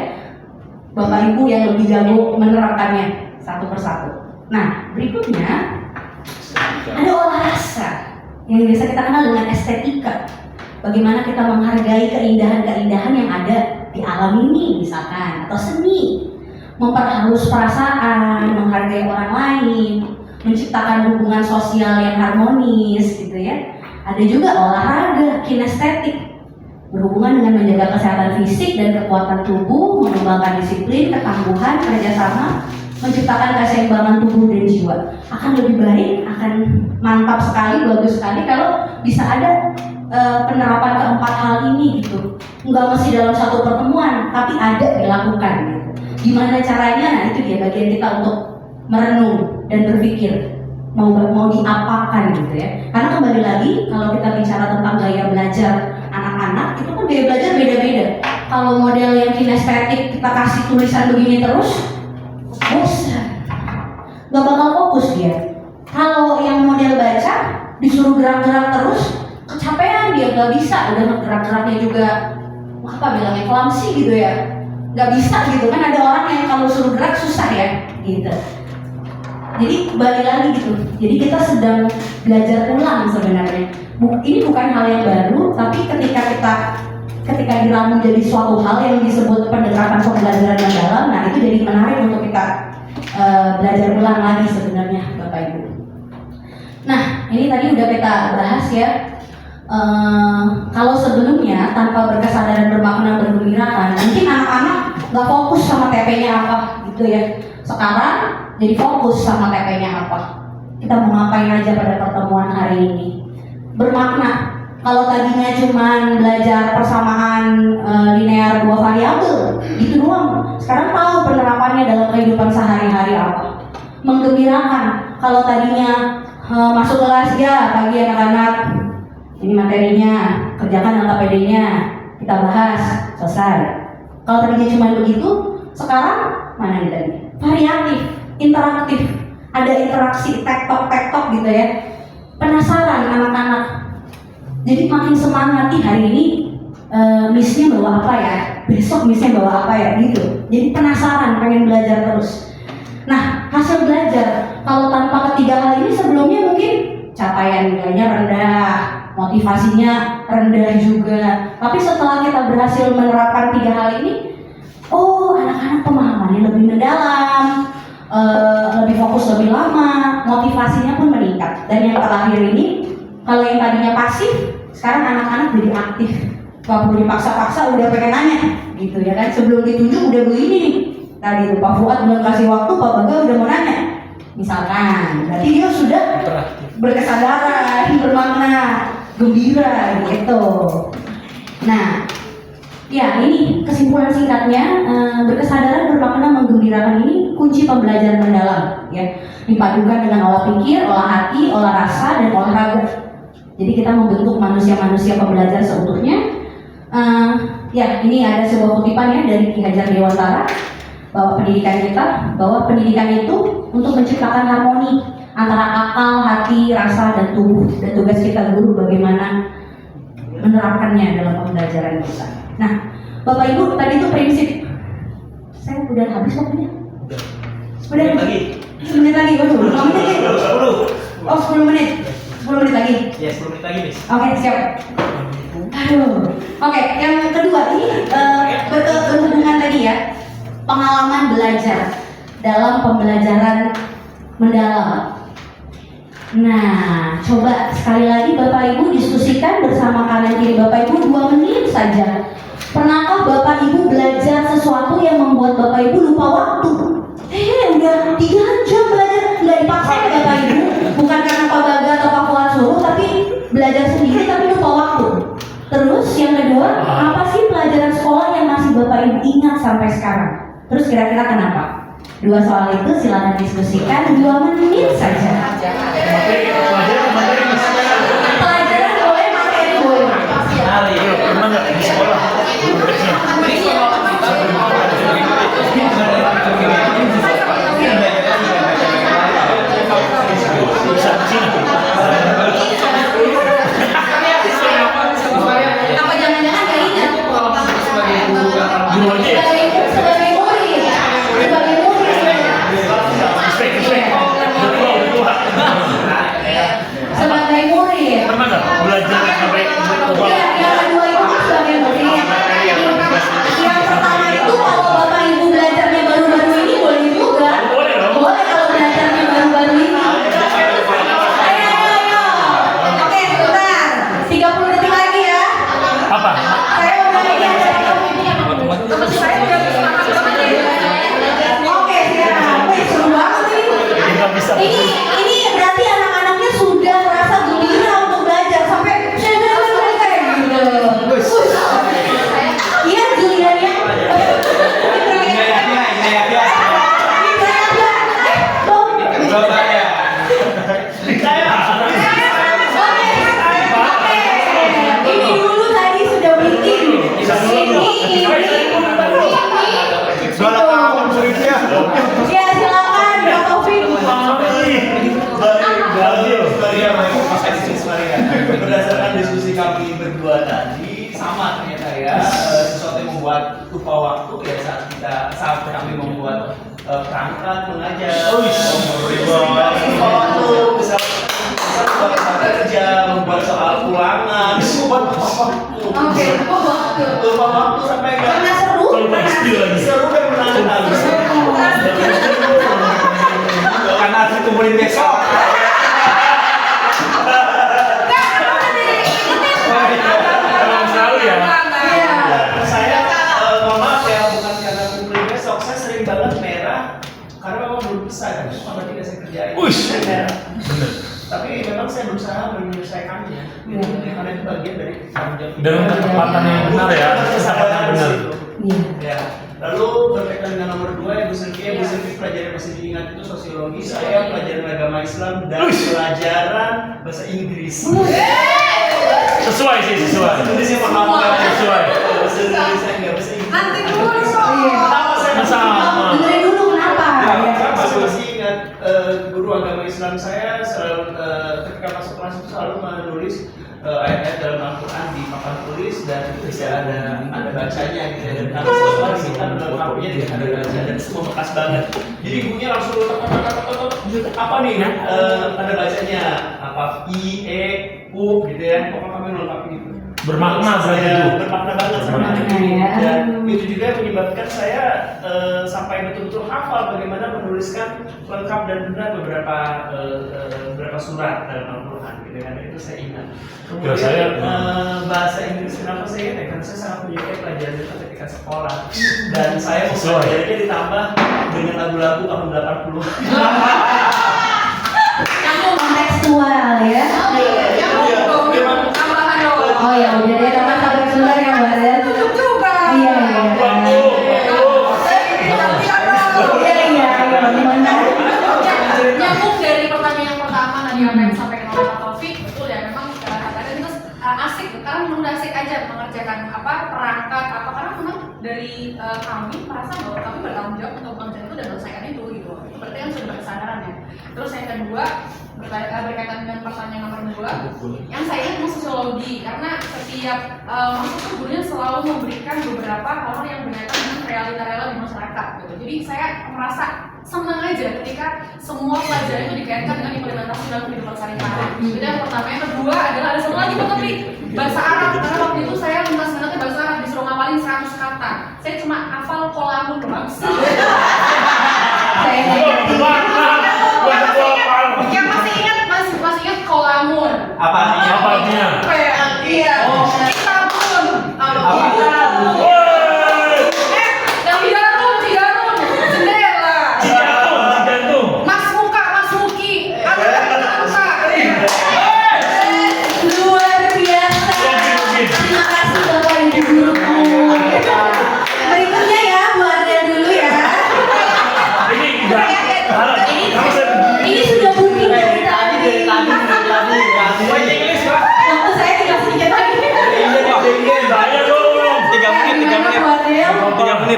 Bapak Ibu yang lebih jago menerapkannya satu persatu. Nah, berikutnya ada olah rasa yang biasa kita kenal dengan estetika. Bagaimana kita menghargai keindahan-keindahan yang ada di alam ini misalkan, atau seni, memperhalus perasaan, menghargai orang lain, menciptakan hubungan sosial yang harmonis gitu ya. Ada juga olahraga, kinestetik, berhubungan dengan menjaga kesehatan fisik dan kekuatan tubuh, mengembangkan disiplin, ketangguhan, kerjasama, menciptakan keseimbangan tubuh dan jiwa. Akan lebih baik, akan mantap sekali, bagus sekali kalau bisa ada penerapan keempat hal ini gitu. Nggak mesti dalam satu pertemuan, tapi ada dilakukan gitu. Gimana caranya? Nah itu dia bagian kita untuk merenung dan berpikir mau diapakan gitu ya. Karena kembali lagi kalau kita bicara tentang gaya belajar anak-anak, itu kan gaya belajar beda-beda. Kalau model yang kinestetik kita kasih tulisan begini terus, bosan, nggak bakal fokus dia. Kalau yang model baca disuruh gerak-gerak terus, kecapean dia, nggak bisa. Udah gerak-geraknya juga apa bilangnya clumsy gitu ya, nggak bisa gitu kan. Ada orang yang kalau suruh gerak susah ya gitu. Jadi balik lagi gitu. Jadi kita sedang belajar ulang sebenarnya. Ini bukan hal yang baru, tapi ketika diramu jadi suatu hal yang disebut pendekatan pembelajaran yang dalam, nah itu jadi menarik untuk kita belajar ulang lagi sebenarnya, Bapak Ibu. Nah, ini tadi udah kita bahas ya. Kalau sebelumnya tanpa berkesadaran bermakna bergembirakan, mungkin anak-anak nggak fokus sama TP-nya apa gitu ya. Sekarang jadi fokus sama TP-nya apa. Kita mau ngapain aja pada pertemuan hari ini. Bermakna. Kalau tadinya cuman belajar persamaan linear 2 variabel, gitu doang. Sekarang tahu penerapannya dalam kehidupan sehari-hari apa. Menggembirakan. Kalau tadinya masuk kelas ya pagi anak-anak, ini materinya, kerjakan LKPD-nya, kita bahas, selesai. Kalau tadinya cuma begitu, sekarang mana nih tadi? Variatif, interaktif, ada interaksi, tektok gitu ya. Penasaran anak-anak, jadi makin semangat nih hari ini missnya bawa apa ya, besok missnya bawa apa ya gitu. Jadi penasaran, pengen belajar terus. Nah, hasil belajar kalau tanpa ketiga hal ini sebelumnya mungkin capaian nilainya rendah, motivasinya rendah juga. Tapi setelah kita berhasil menerapkan 3 hal ini, oh anak-anak pemahamannya lebih mendalam, lebih fokus lebih lama, motivasinya pun meningkat. Dan yang terakhir ini, kalau yang tadinya pasif, sekarang anak-anak jadi aktif. Kalau dipaksa-paksa udah pengen nanya, gitu ya kan? Sebelum ditunjuk udah begini nih. Tadi tuh Pak Fuad belum kasih waktu, Pak Baga udah mau nanya. Misalkan, berarti dia sudah berkesadaran, bermakna, gembira gitu. Nah, ya ini kesimpulan singkatnya, berkesadaran, bermakna, menggembirakan ini kunci pembelajaran mendalam ya. Dipadukan dengan olah pikir, olah hati, olah rasa, dan olahraga. Jadi kita membentuk manusia-manusia pembelajar seutuhnya. Ya ini ada sebuah kutipan ya dari Ki Hajar Dewantara bahwa pendidikan itu untuk menciptakan harmoni antara akal, hati, rasa, dan tubuh. Dan tugas kita guru bagaimana menerapkannya dalam pembelajaran kita. Nah, Bapak Ibu tadi itu prinsip. Saya udah habis waktunya. Udah lagi. 10 menit lagi, waduh, 5 menit ya? 10. Oh, 10 menit. 10 menit lagi. Ya, 10 menit lagi, Miss. Oke, siap. Aduh. Oke, yang kedua ini berhubungan tadi ya. Pengalaman belajar dalam pembelajaran mendalam. Nah, coba sekali lagi Bapak Ibu diskusikan bersama kanan kiri Bapak Ibu 2 menit saja. Pernahkah Bapak Ibu belajar sesuatu yang membuat Bapak Ibu lupa waktu? Udah 3 jam belajar, nggak dipaksa ya Bapak Ibu. Bukan karena Pak Baga atau Pak Fuad suruh, tapi belajar sendiri tapi lupa waktu. Terus yang kedua, apa sih pelajaran sekolah yang masih Bapak Ibu ingat sampai sekarang? Terus kira-kira kenapa? Dua soal itu silakan diskusikan 2 menit saja. Pelajaran boleh, materi boleh. Pernah nggak di sekolah? Apa jangan-jangan gak ingat? Dulu aja ya? Sebagai murid. Sebagai murid. Pernah nggak belajar sampai Iya, yang kedua itu kan sebagai murid. Yang pertama itu kalau bapak ibu belajarnya baru-baru ini boleh juga. boleh dong? Boleh kalau belajarnya baru-baru ini. Ayo. Oke, sebentar. 30 detik lagi ya. Apa? Saya udah lagi ada. Oke, siap. Wih, seru banget ini. Nggak bisa. Ini berarti anak-anaknya sudah merasa gembira untuk belajar sampai kayak gitu. Iya, Juliania. Ini dulu tadi sudah bikin. Ya, silakan Pak Taufik. Berdasarkan diskusi kami berdua tadi, sama ternyata ya, sesuatu yang membuat lupa waktu ya saat kami membuat perangkat mengajar, bisa buat kerja, membuat soal ulangan, itu membuat lupa waktu. Oke, Lupa waktu sampai karena enggak seru. Kalau pasti lagi. seru dan menantang. Karena harus dikumpulin besok. Kalau selalu ya. Saya mohon maaf ya, bukan karena kumpulin besok, saya sering banget merah karena memang belum bisa kan, sama tidak saya kerjain. Saya merah. Bener. Tapi memang saya berusaha menyelesaikannya. Karena itu bagian dari tanggung jawab. Dengan ketepatan yang benar ya, kesempatan yang benar. Ya. Lalu berkaitan dengan nomor 2 ya Bu Sylvia, pelajaran masih diingat itu sosiologi, saya pelajaran agama Islam dan pelajaran bahasa Inggris. Sesuai sih, sesuai. Indonesia paham kan? Sesuai. Bahasa Indonesia enggak bahasa Inggris. Nanti dulu Kenapa saya Sama. Dengerin dulu kenapa? Saya masih ingat guru agama Islam saya selalu ketika masuk kelas itu selalu menulis ayat-ayat dalam Al-Quran di papan tulis dan tidak ada bacanya gitu ya, dan harus sesuai kita melengkapinya dengan ada baca dan semua bekas banget. Jadi ibunya langsung apa nih ada bacanya apa I, E, U gitu ya, pokoknya kami melengkapi gitu. Bermakna berarti itu. Bermakna banget sama anak ini, dan itu juga menyebabkan saya sampai betul-betul hafal bagaimana menuliskan lengkap dan benar beberapa surat dalam Al-Quran gitu kan, itu saya ingat. Kemudian saya- bahasa Inggris kenapa saya ingat ya? Karena saya sangat menyukai pelajaran itu ketika sekolah dan saya Sesuai. mempelajarinya ditambah dengan lagu-lagu tahun 80. Kontekstual ya. Oh ya, udah deh, tambah sampai sebentar ya Mbak Ren. Iya. Gimana? Nyambung dari pertanyaan yang pertama tadi apa yang disampaikan oleh Pak Taufik, betul ya, memang kadang-kadang itu asik, karena memang udah asik aja mengerjakan perangkat karena memang dari kami merasa bahwa kami bertanggung jawab untuk mengerjakan itu dan menyelesaikan itu gitu. Berarti kan sudah berkesadaran ya. Terus yang kedua berkaitan dengan pertanyaan nomor 2, yang saya ingat sosiologi, karena setiap masuk tuh gurunya selalu memberikan beberapa hal yang berkaitan dengan realita-realita di masyarakat gitu. Jadi saya merasa senang aja ketika semua pelajaran itu dikaitkan dengan implementasi dalam kehidupan sehari-hari. Itu yang pertama. Yang kedua adalah ada satu lagi tapi bahasa Arab, karena waktu itu saya lintas minatnya bahasa Arab, disuruh ngapalin 100 kata. Saya cuma hafal kolamun doang. Saya Yang masih ingat kolamun. Apa artinya? Apa artinya? Iya. Kitabun. Woi! Yang Cijarun, jendela. Jantung. Mas muka, mas muki. luar biasa. Terima kasih Bapak Ibu guru. Berikutnya ya, Bu Arya dulu ya. Ini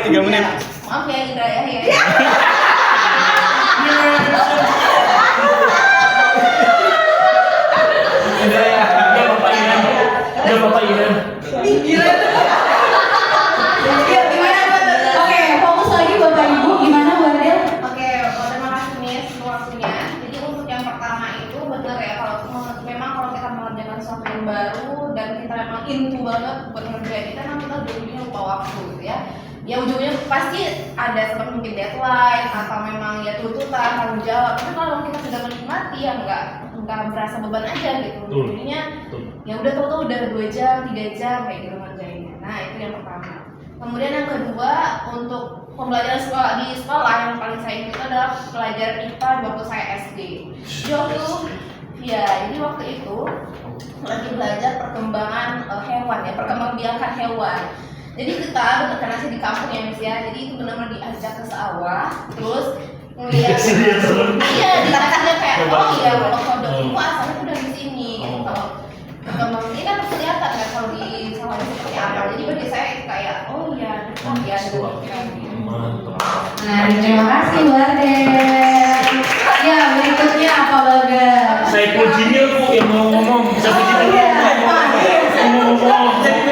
3 menit. Maaf ya Indra ya. Ya Bapak Iren. Ya Bapak Iren. Ya, gimana? Oke, fokus lagi Bapak Ibu. Gimana Bu Adel? Oke, terima kasih Miss waktunya. Jadi untuk yang pertama itu benar ya kalau memang kalau kita mengerjakan sesuatu yang baru dan kita memang into banget buat ngerjain itu memang kita ujungnya lupa waktu gitu ya. Ya ujungnya pasti ada seperti mungkin deadline atau memang ya tuntutan tanggung jawab. Tapi kalau kita sudah menikmati ya nggak berasa beban aja gitu. Betul. Jadinya ya udah tahu udah 2 jam 3 jam kayak gitu ngerjainnya. Nah itu yang pertama. Kemudian yang kedua untuk pembelajaran sekolah di sekolah yang paling saya ingat itu adalah pelajaran IPA di waktu saya SD. Jadi waktu itu lagi belajar perkembangan hewan ya, perkembangbiakan hewan. Jadi kita karena saya di kampung ya Miss ya, jadi itu benar-benar diajak ke sawah, terus ngeliat iya dikasihnya kayak oh iya kalau kodok itu asalnya tuh dari sini gitu. Kalau perkembang ini kan kelihatan kan kalau di sawah itu seperti apa. Jadi bagi saya kayak oh iya dekat ya dengan pikiran gitu. Nah, terima kasih Bu Adel. Ya, berikutnya apa Bagas? Saya Jinil Bu yang mau ngomong. Saya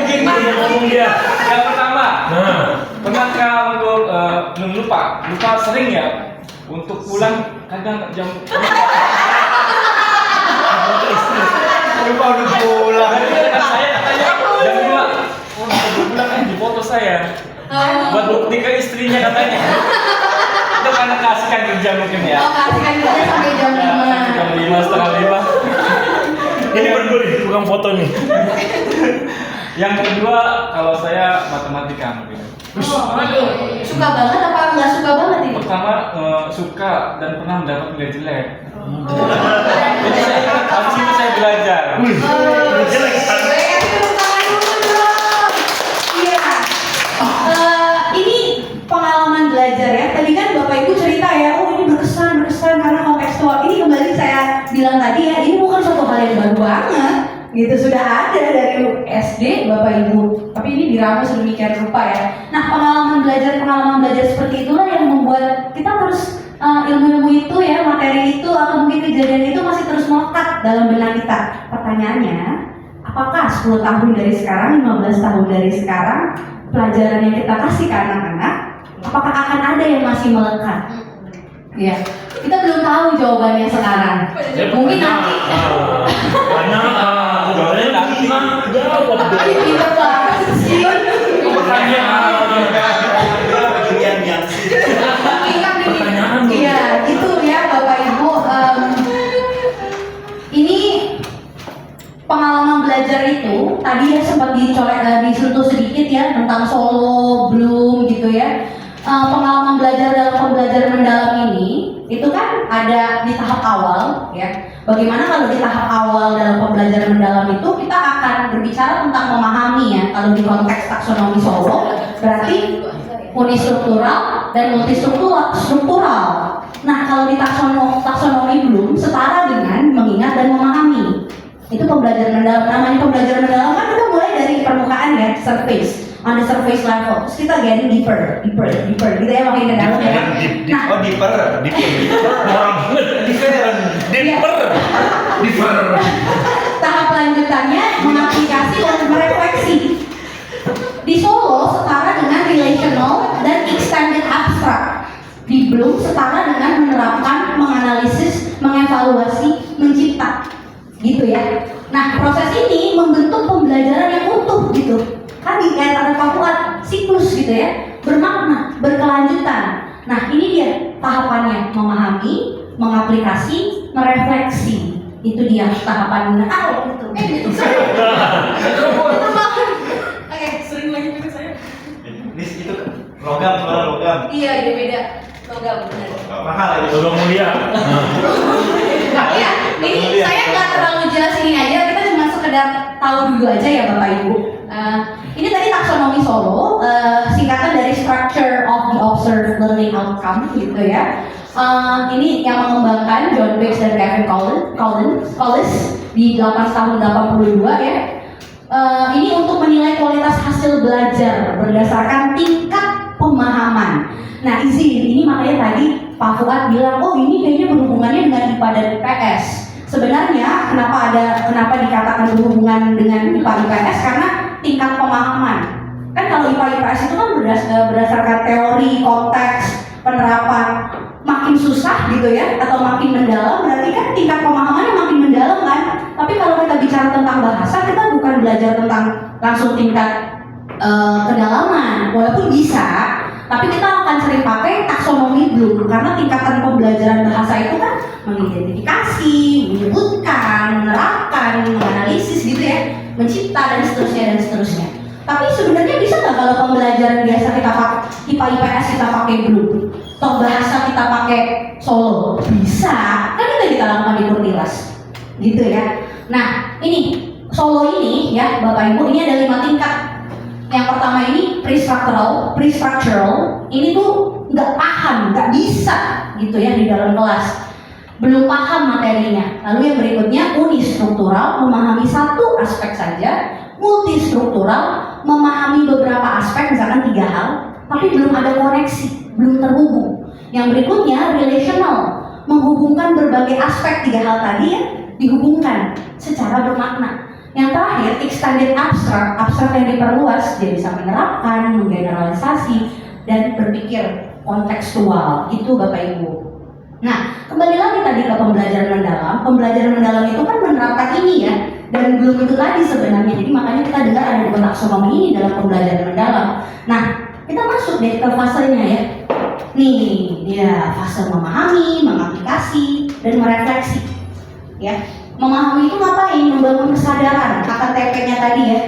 Jinil ngomong dia. Yang pertama, Nah, pernahkah untuk lupa sering ya untuk pulang kadang jam Lupa udah pulang. kan saya katanya jam 5 pulang di foto saya buat bukti ke istrinya katanya. Itu karena kasihkan kerja mungkin ya. Oh, kasihkan kerja sampai jam 5. Jam 5, setengah 5. ini berdua nih tukang foto nih. Yang kedua kalau saya matematika mungkin. Suka banget apa nggak suka banget ini? Pertama suka dan pernah mendapat nilai jelek. Jadi saya ingat habis itu saya belajar. Jelek. Iya. Ini pengalaman belajar ya. Tadi kan Bapak Ibu cerita ya, oh ini berkesan karena kontekstual. Ini kembali saya bilang tadi ya, ini bukan suatu hal yang baru banget. Gitu sudah ada dari SD Bapak Ibu. Tapi ini diramu sedemikian rupa ya. Nah, pengalaman belajar seperti itulah yang membuat kita terus ilmu-ilmu itu ya, materi itu atau mungkin kejadian itu masih terus melekat dalam benak kita. Pertanyaannya, apakah 10 tahun dari sekarang, 15 tahun dari sekarang, pelajaran yang kita kasih ke anak-anak, apakah akan ada yang masih melekat? Ya, kita belum tahu jawabannya sekarang. Mungkin nanti. Jawabannya nanti. Ayo pinter banget sih. Pertanyaan. Iya, itu ya Bapak Ibu. Ini pengalaman belajar itu tadi ya sempat disentuh sedikit ya tentang Solo, Bloom gitu ya. Pengalaman belajar dalam pembelajaran mendalam ini itu kan ada di tahap awal ya. Bagaimana kalau di tahap awal dalam pembelajaran mendalam itu kita akan berbicara tentang memahami ya. Kalau di konteks taksonomi Solo berarti unistruktural dan multistruktural. Nah, kalau di taksonomi Bloom setara dengan mengingat dan memahami. Itu pembelajaran mendalam. Namanya pembelajaran mendalam kan udah mulai dari permukaan ya, surface. On the surface level, terus kita getting deeper, gitu ya, makin ke dalam ya. Nah, Oh, deeper. tahap lanjutannya mengaplikasi dan merefleksi. Di Solo setara dengan relational dan extended abstract. Di Bloom setara dengan menerapkan, menganalisis, mengevaluasi, mencipta, gitu ya. Nah, proses ini membentuk pembelajaran yang utuh gitu. Tadi kayak ada papuan siklus gitu ya, bermakna, berkelanjutan. Nah, ini dia tahapannya: memahami, mengaplikasi, merefleksi. Itu dia tahapan. Gitu. Oke, sering lagi pakai saya. Nis itu logam. Iya, ini beda. Logam benar. Mahal ya. Logam mulia. Iya, ini saya nggak terlalu jelas ini aja. Kita cuma sekedar tahu dulu aja ya Bapak Ibu. Ini tadi taksonomi Solo, singkatan dari Structure of the Observed Learning Outcome gitu ya. Ini yang mengembangkan John Biggs dan Kevin Collins di 8 tahun 82 ya. Ini untuk menilai kualitas hasil belajar berdasarkan tingkat pemahaman. Nah izin, ini makanya tadi Pak Fuad bilang, oh ini kayaknya berhubungannya dengan IPA dan IPS. Sebenarnya kenapa dikatakan berhubungan dengan IPA IPS karena tingkat pemahaman. Kan kalau IPA IPS itu kan berdasarkan teori, konteks, penerapan. Makin susah gitu ya, atau makin mendalam, berarti kan tingkat pemahamannya makin mendalam kan. Tapi kalau kita bicara tentang bahasa, kita bukan belajar tentang langsung tingkat kedalaman, walaupun bisa, tapi kita akan sering pakai taksonomi Bloom karena tingkatan pembelajaran bahasa itu kan mengidentifikasi, menyebutkan, menerapkan, menganalisis gitu ya, mencipta dan seterusnya. Tapi sebenarnya bisa nggak kalau pembelajaran biasa kita pakai IPA IPS kita pakai Bloom, toh bahasa kita pakai Solo, bisa, kan itu kita lakukan di Kurtilas, gitu ya. Nah ini Solo ini ya Bapak Ibu, ini ada 5 tingkat. Yang pertama ini pre-structural, ini tuh nggak paham, nggak bisa gitu ya di dalam kelas, belum paham materinya. Lalu yang berikutnya unistruktural, memahami satu aspek saja. Multistruktural, memahami beberapa aspek, misalkan 3 hal, tapi belum ada koneksi, belum terhubung. Yang berikutnya relational, menghubungkan berbagai aspek 3 hal tadi ya, dihubungkan secara bermakna. Yang terakhir, extended abstrak yang diperluas, dia bisa menerapkan, menggeneralisasi, dan berpikir kontekstual. Itu Bapak Ibu. Nah, kembali lagi tadi ke pembelajaran mendalam. Pembelajaran mendalam itu kan menerapkan ini ya, dan belum itu tadi sebenarnya. Jadi makanya kita dengar ada 2 taksonomi ini dalam pembelajaran mendalam. Nah, kita masuk deh ke fasenya ya. Nih, dia fase memahami, mengaplikasi, dan merefleksi. Ya, memahami itu ngapain? Membangun kesadaran akan TP-nya tadi ya,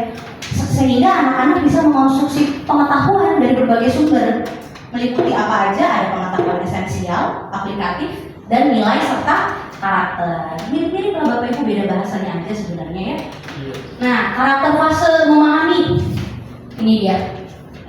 sehingga anak-anak bisa mengonstruksi pengetahuan dari berbagai sumber, meliputi apa aja, ada pengetahuan esensial, aplikatif, dan nilai serta karakter. Mirip-mirip lah Bapak Ibu, beda bahasanya aja sebenarnya ya. Nah, karakter fase memahami ini dia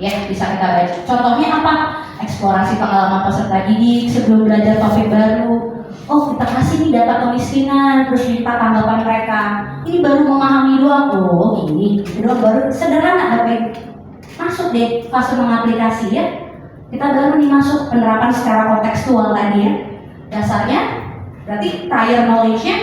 ya, bisa kita baca. Contohnya apa? Eksplorasi pengalaman peserta didik sebelum belajar topik baru. Oh, kita kasih nih data kemiskinan, terus minta tanggapan mereka. Ini baru memahami doang. Oh, ini doang, baru sederhana Bapak Ibu. Masuk deh fase mengaplikasi ya. Kita baru nih masuk penerapan secara kontekstual tadi ya. Dasarnya berarti prior knowledge-nya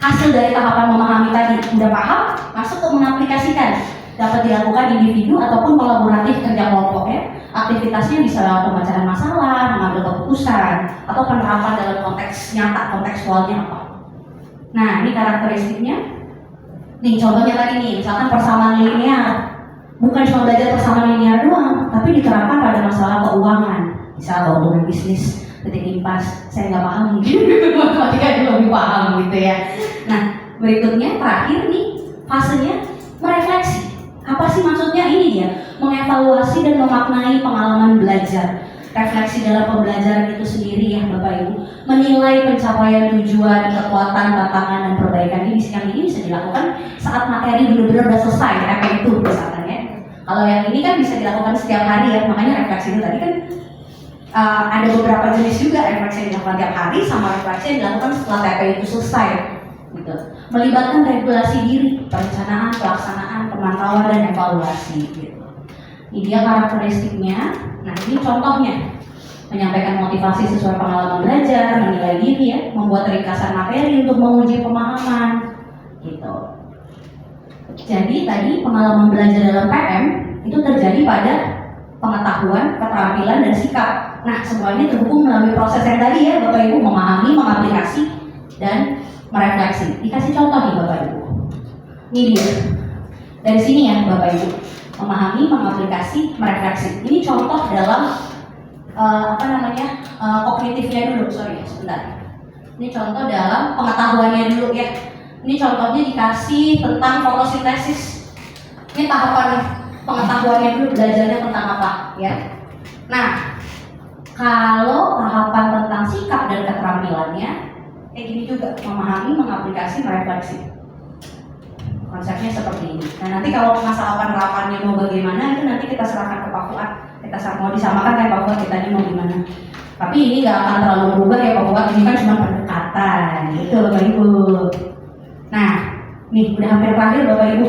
hasil dari tahapan memahami tadi udah paham, masuk ke mengaplikasikan. Dapat dilakukan individu ataupun kolaboratif kerja kelompok ya. Aktivitasnya bisa lewat pembacaan masalah, mengambil keputusan, atau penerapan dalam konteks nyata, kontekstualnya apa. Nah, ini karakteristiknya. Nih, contohnya tadi nih, misalkan persamaan linear. Bukan cuma belajar persamaan linear doang, tapi diterapkan pada masalah keuangan. Misal keuntungan bisnis, titik impas, saya nggak paham mungkin matematika itu lebih paham gitu ya. Nah, berikutnya terakhir nih, fasenya merefleksi. Apa sih maksudnya? Ini dia, mengevaluasi dan memaknai pengalaman belajar. Refleksi dalam pembelajaran itu sendiri ya Bapak Ibu, menilai pencapaian tujuan, kekuatan, tantangan, dan perbaikan ini. Yang ini bisa dilakukan saat materi benar-benar udah selesai, TP itu misalkan ya. Kalau yang ini kan bisa dilakukan setiap hari ya, makanya refleksi itu tadi kan ada beberapa jenis juga, refleksi yang dilakukan tiap hari sama refleksi yang dilakukan setelah TP itu selesai gitu. Melibatkan regulasi diri, perencanaan, pelaksanaan, pemantauan, dan evaluasi gitu. Ini dia karakteristiknya. Nah, ini contohnya. Menyampaikan motivasi sesuai pengalaman belajar, menilai diri ya, membuat ringkasan materi untuk menguji pemahaman gitu. Jadi tadi pengalaman belajar dalam PM itu terjadi pada pengetahuan, keterampilan, dan sikap. Nah, semuanya terhubung melalui proses yang tadi ya Bapak Ibu, memahami, mengaplikasi, dan merefleksi. Dikasih contoh nih Bapak Ibu. Ini dia. Dari sini ya Bapak Ibu. Memahami, mengaplikasi, merefleksi. Ini contoh dalam kognitifnya dulu. Sorry, sebentar. Ini contoh dalam pengetahuannya dulu ya. Ini contohnya dikasih tentang fotosintesis. Ini tahapan pengetahuannya dulu, belajarnya tentang apa ya. Nah, kalau tahapan tentang sikap dan keterampilannya kayak gini juga, memahami, mengaplikasi, merefleksi. Konsepnya seperti ini. Nah, nanti kalau masalah penerapannya mau bagaimana, itu nanti kita serahkan ke Pak Fuad. Kita mau disamakan kayak Pak Fuad, kita ini mau gimana. Tapi ini nggak akan terlalu berubah ya Pak Fuad, ini kan cuma pendekatan gitu Bapak Ibu. Nah, nih udah hampir terakhir Bapak Ibu.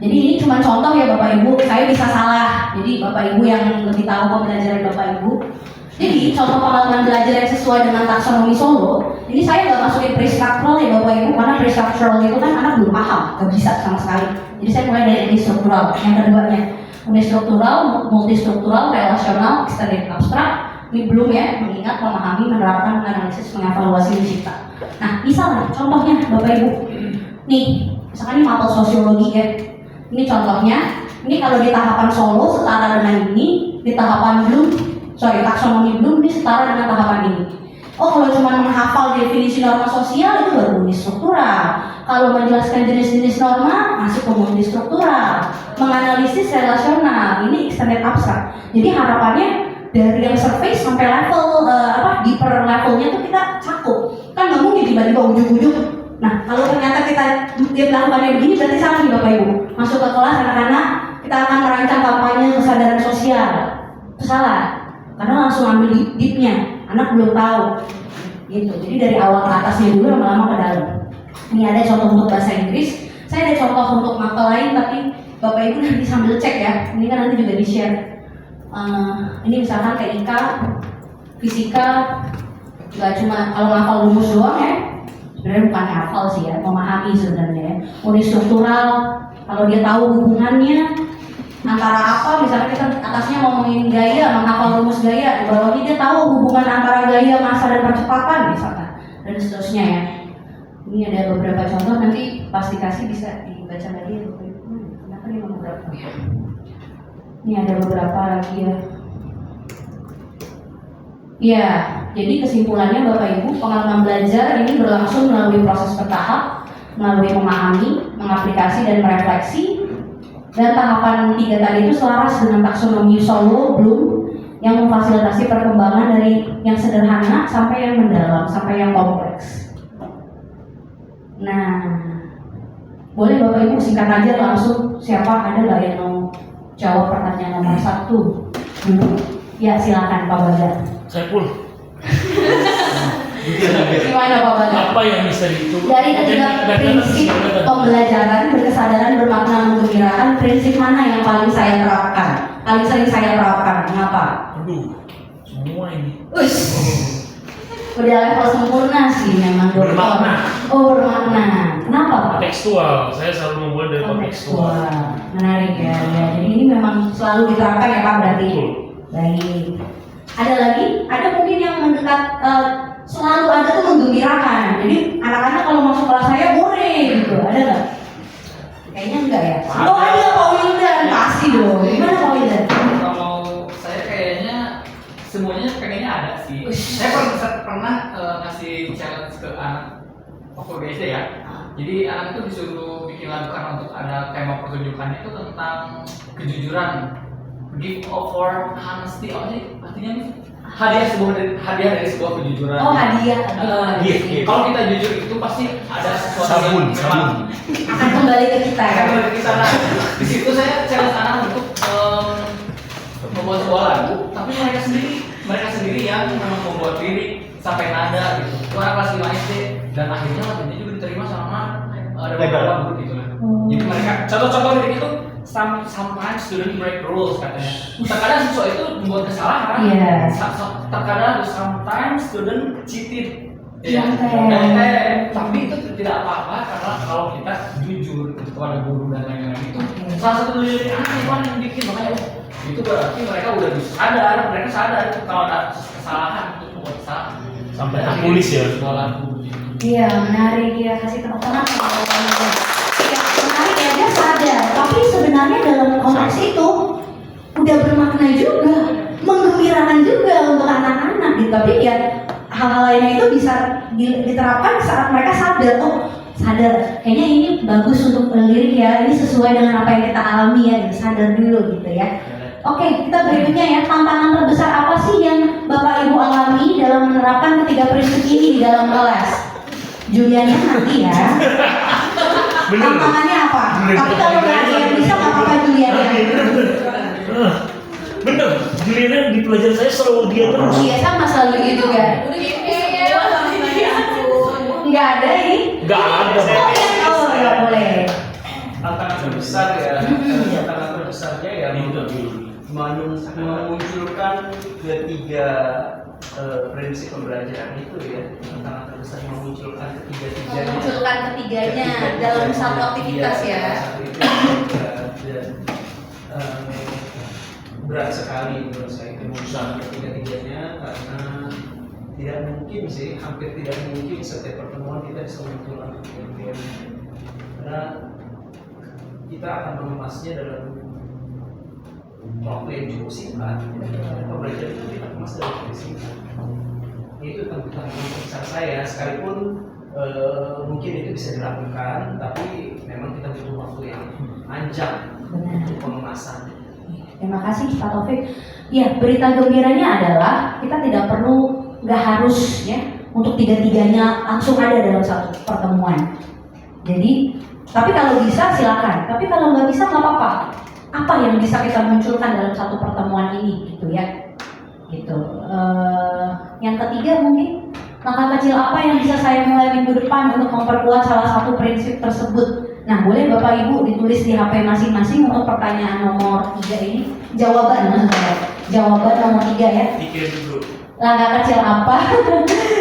Jadi ini cuma contoh ya Bapak Ibu, saya bisa salah. Jadi Bapak Ibu yang lebih tahu pembelajaran Bapak Ibu. Jadi contoh pengalaman belajar yang sesuai dengan taksonomi Solo, ini saya nggak masukin pre-structural ya Bapak Ibu, karena pre-structural itu kan anak belum paham, nggak bisa sama sekali. Jadi saya mulai dari unistruktural, yang keduanya unistruktural, multistruktural, relasional, extended abstrak. Ini belum ya, mengingat, memahami, menerapkan, menganalisis, mengevaluasi, mencipta. Nah, misalnya contohnya Bapak Ibu, nih misalkan ini mapel sosiologi ya. Ini contohnya, ini kalau di tahapan Solo setara dengan ini, di tahapan taksonomi belum, ini setara dengan tahapan ini. Oh, kalau cuma menghafal definisi norma sosial itu baru unistruktural. Kalau menjelaskan jenis-jenis norma masuk ke multistruktural. Menganalisis relasional, ini extended abstrak. Jadi harapannya dari yang surface sampai level deeper levelnya tuh kita cakup. Kan nggak mungkin tiba-tiba ujung-ujung. Nah, kalau ternyata kita melakukannya begini berarti salah nih Bapak Ibu. Masuk ke kelas anak-anak, kita akan merancang kampanye kesadaran sosial. Itu salah. Karena langsung ambil deep-nya. Anak belum tahu. Gitu. Jadi dari awal ke atasnya dulu lama-lama ke dalam. Ini ada contoh untuk bahasa Inggris. Saya ada contoh untuk mapel lain tapi Bapak Ibu nanti sambil cek ya. Ini kan nanti juga di-share. Ini misalkan TIK, fisika, nggak cuma kalau ngafal rumus doang ya. Sebenarnya bukan hafal sih ya, memahami sebenarnya ya. Unistruktural, kalau dia tahu hubungannya antara apa, misalnya kita atasnya ngomongin gaya, menghafal rumus gaya, di bawahnya dia tahu hubungan antara gaya, massa dan percepatan misalkan, dan seterusnya ya. Ini ada beberapa contoh, nanti pas dikasih bisa dibaca lagi ya. Kenapa ini beberapa ya? Ini ada beberapa lagi ya. Ya, jadi kesimpulannya Bapak Ibu, pengalaman belajar ini berlangsung melalui proses bertahap, melalui memahami, mengaplikasi dan merefleksi. Dan tahapan 3 tadi itu selaras dengan taksonomi Solo Bloom yang memfasilitasi perkembangan dari yang sederhana sampai yang mendalam, sampai yang kompleks. Nah, boleh Bapak Ibu singkat aja langsung, siapa ada nggak yang mau jawab pertanyaan nomor 1 dulu? Ya silakan Pak Badar. Saiful. Gimana Pak Badar? Apa yang bisa itu? Dari ketiga prinsip pembelajaran berkesadaran bermakna menggembirakan, prinsip mana yang paling saya terapkan? Paling sering saya terapkan, mengapa? Aduh, semua ini. Udah level sempurna sih memang dokter. Bermakna. Oh bermakna. Kenapa Pak? Kontekstual, saya selalu membuat dari kontekstual. Menarik ya. Jadi ini memang selalu diterapkan ya Pak berarti. Baik. Ada lagi? Ada mungkin yang mendekat selalu ada tuh menggembirakan. Jadi anak-anak kalau masuk kelas saya hore gitu. Ada nggak? Kayaknya enggak ya. Oh ada Pak Wildan pasti dong. Gimana Pak Wildan? Kalau saya kayaknya semuanya pengennya ada sih. Saya pernah ngasih challenge ke anak waktu BSD ya. Jadi anak itu disuruh bikin lagu karena untuk ada tema pertunjukannya itu tentang kejujuran. Give for honesty, apa sih artinya nih? Hadiah dari sebuah kejujuran. Oh hadiah. Gift. Kalau kita jujur itu pasti ada sesuatu Sabun. Akan kembali ke kita ya. Akan kembali ke kita. Nah, di situ saya challenge anak untuk membuat sebuah lagu, tapi mereka sendiri yang memang membuat lirik sampai nada gitu. Itu anak kelas 5 SD dan akhirnya lagunya juga diterima sama ada beberapa guru gitu lah. Jadi mereka contoh-contoh lirik itu sometimes student break rules katanya. Terkadang siswa itu membuat kesalahan. Yes. Terkadang sometimes student cheated. Ya. Tapi itu tidak apa-apa karena kalau kita jujur kepada guru dan lain-lain itu salah satu dari anak yang bikin makanya itu berarti mereka udah sadar, mereka sadar kalau ada kesalahan itu membuat kesalahan. Sampai tulis ya. Iya menarik ya, kasih tepuk tangan. Ya menarik ya, dia sadar. Tapi sebenarnya dalam konteks itu udah bermakna juga, menggembirakan juga untuk anak-anak gitu. Tapi ya hal-hal lainnya itu bisa diterapkan saat mereka sadar. Oh sadar, kayaknya ini bagus untuk lirik ya. Ini sesuai dengan apa yang kita alami ya. Jadi sadar dulu gitu ya. Oke, kita berikutnya ya, tantangan terbesar apa sih yang Bapak Ibu alami dalam menerapkan ketiga prinsip ini di dalam kelas? Juliannya nanti ya. Tantangannya apa? Tapi kalau nggak ada yang bisa, nggak apa-apa Juliannya. Bener, Juliannya di pelajaran saya selalu dia terus. Iya sama selalu gitu kan. Nggak ada ini? Nggak ada. Oh nggak boleh. Tantangan terbesar ya memunculkan ketiga prinsip pembelajaran itu ya, tantangan terbesar memunculkan ketiganya dalam satu aktivitas ya. Dan berat sekali menurut saya kemunculan ketiga-tiganya, karena tidak mungkin sih, hampir tidak mungkin setiap pertemuan kita bisa mengumpulkan ketiga-tiganya, karena kita akan mengemasnya dalam waktu yang cukup singkat. Pembelajaran itu kita kemas dalam waktu singkat. Itu tantangan besar saya, sekalipun mungkin itu bisa dilakukan, tapi memang kita butuh waktu yang panjang untuk pengemasan. Terima kasih Pak Taufik. Ya, berita gembiranya adalah kita tidak perlu, nggak harus ya untuk tiga-tiganya langsung ada dalam satu pertemuan. Jadi, tapi kalau bisa silakan. Tapi kalau nggak bisa nggak apa-apa. Apa yang bisa kita munculkan dalam satu pertemuan ini, gitu ya? Gitu. Yang ketiga mungkin langkah kecil apa yang bisa saya mulai minggu depan untuk memperkuat salah satu prinsip tersebut. Nah, boleh Bapak Ibu ditulis di HP masing-masing untuk pertanyaan nomor 3 ini. Jawaban nomor 3 ya. Pikir dulu. Langkah kecil apa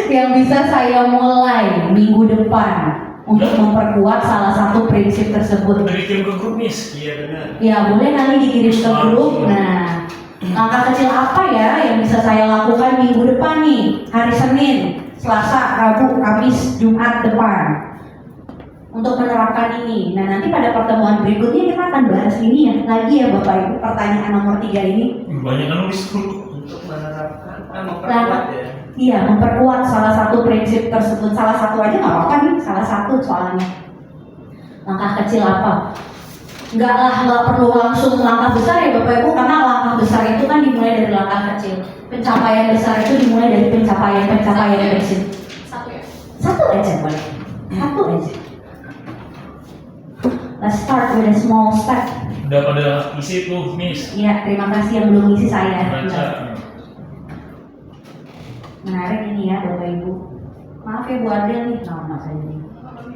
yang bisa saya mulai minggu depan untuk memperkuat salah satu prinsip tersebut? Dikirim ke grup nih. Iya benar. Ya, boleh kali dikirim ke grup. Nah, langkah kecil apa ya yang bisa saya lakukan minggu depan nih? Hari Senin, Selasa, Rabu, Kamis, Jumat depan untuk menerapkan ini. Nah, nanti pada pertemuan berikutnya kita akan bahas ini ya lagi ya Bapak Ibu, pertanyaan nomor 3 ini. Banyak yang nulis dulu. Untuk menerapkan, memperkuat ya. Iya, memperkuat salah satu prinsip tersebut. Salah satu aja nggak apa-apa nih, salah satu soalnya. Langkah kecil apa? Nggak perlu langsung langkah besar ya Bapak Ibu, karena langkah besar itu kan dimulai dari langkah kecil. Pencapaian besar itu dimulai dari pencapaian kecil. Satu aja boleh. Satu aja. Let's start with a small step. Udah pada isi tuh, Miss. Iya, terima kasih yang belum isi saya. Baca. Menarik ini ya Bapak Ibu. Maaf ya Bu Adel nih, nama saya ini.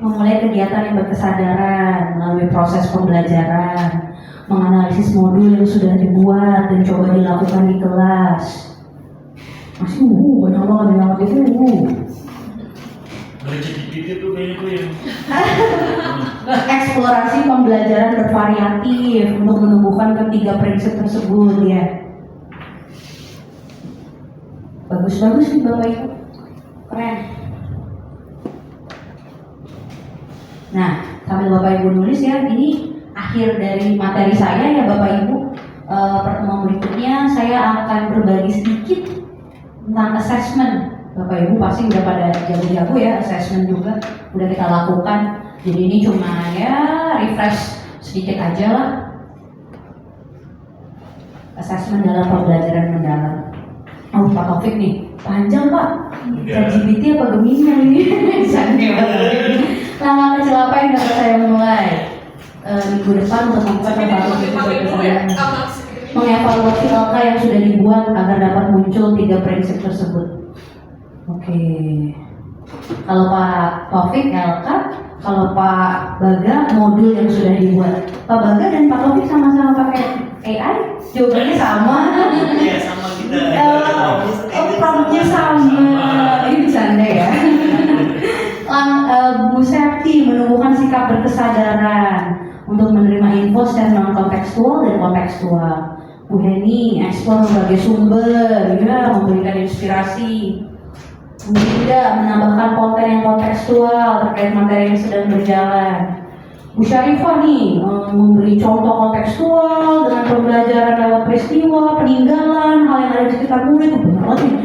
Memulai kegiatan yang berkesadaran melalui proses pembelajaran, menganalisis modul yang sudah dibuat dan coba dilakukan di kelas. Masih banyak banget itu. Dari GPT tuh kayaknya tuh yang Eksplorasi pembelajaran bervariatif untuk menumbuhkan ketiga prinsip tersebut ya. Bagus nih Bapak Ibu, keren. Nah, sambil Bapak Ibu nulis ya, ini akhir dari materi saya ya Bapak Ibu. Pertemuan berikutnya saya akan berbagi sedikit tentang assessment. Bapak Ibu pasti udah pada jago-jago ya, assessment juga udah kita lakukan. Jadi ini cuma ya refresh sedikit aja lah. Assessment dalam pembelajaran mendalam. Oh Pak Taufik nih, panjang Pak. ChatGPT apa Gemini ini? Langkah kecil apa yang dapat saya mulai minggu depan untuk mengevaluasi LK yang sudah dibuat agar dapat muncul 3 prinsip tersebut. Oke. Kalau Pak Taufik LK, kalau Pak Baga modul yang sudah dibuat. Pak Baga dan Pak Taufik sama-sama pakai AI? Jawabannya sama. Iya sama kita. Promptnya sama. Ini bercanda ya. Bu Septi menumbuhkan sikap berkesadaran untuk menerima info secara non-kontekstual dan kontekstual. Bu Heni eksplor berbagai sumber, ya, memberikan inspirasi. Bu Linda menambahkan konten yang kontekstual terkait materi yang sedang berjalan. Bu Syarifah nih memberi contoh kontekstual dengan pembelajaran lewat peristiwa, peninggalan, hal yang ada di sekitar murid. Benar banget nih,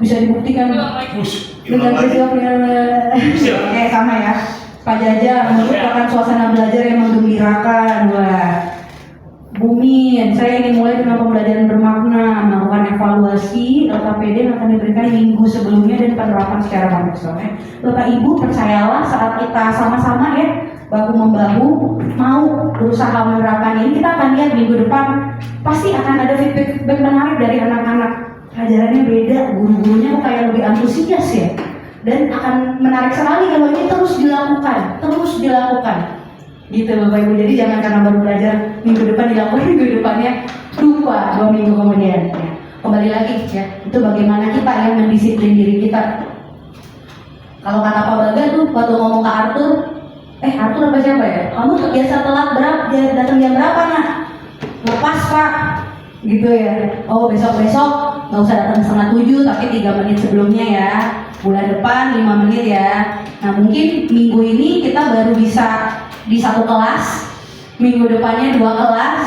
bisa dibuktikan dengan peristiwa peninggalan. Sama ya. Pak Jaja menciptakan suasana belajar yang menggembirakan. Wah. Bumi, saya ingin mulai dengan pembelajaran bermakna, melakukan evaluasi LKPD yang akan diberikan minggu sebelumnya dan penerapan secara kontekstual. Bapak Ibu percayalah saat kita sama-sama ya bahu membahu mau berusaha menerapkan ini, kita akan lihat minggu depan pasti akan ada feedback menarik dari anak-anak. Pelajarannya beda, guru-gurunya kok kayak lebih antusias ya, dan akan menarik sekali kalau ini terus dilakukan. gitu Bapak Ibu. Jadi jangan karena baru belajar minggu depan dilakukan, minggu depannya lupa 2 minggu kemudian ya. Kembali lagi ya, itu bagaimana kita yang mendisiplin diri kita. Kalau kata Pak Baga tuh waktu ngomong ke Arthur, Arthur apa siapa ya? Kamu biasa telat datang jam berapa nak? Lepas Pak, gitu ya. Oh besok-besok nggak usah datang 6:30 tapi 3 menit sebelumnya ya. Bulan depan 5 menit ya. Nah mungkin minggu ini kita baru bisa di 1 kelas, minggu depannya 2 kelas,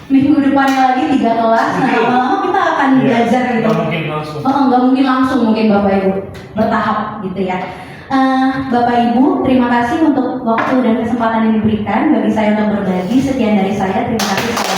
minggu depannya lagi 3 kelas. Nah lama-lama kita akan belajar gitu. Nggak mungkin langsung. Nggak mungkin langsung mungkin Bapak Ibu, bertahap gitu ya. Bapak Ibu, terima kasih untuk waktu dan kesempatan yang diberikan bagi saya untuk berbagi. Sekian dari saya, terima kasih.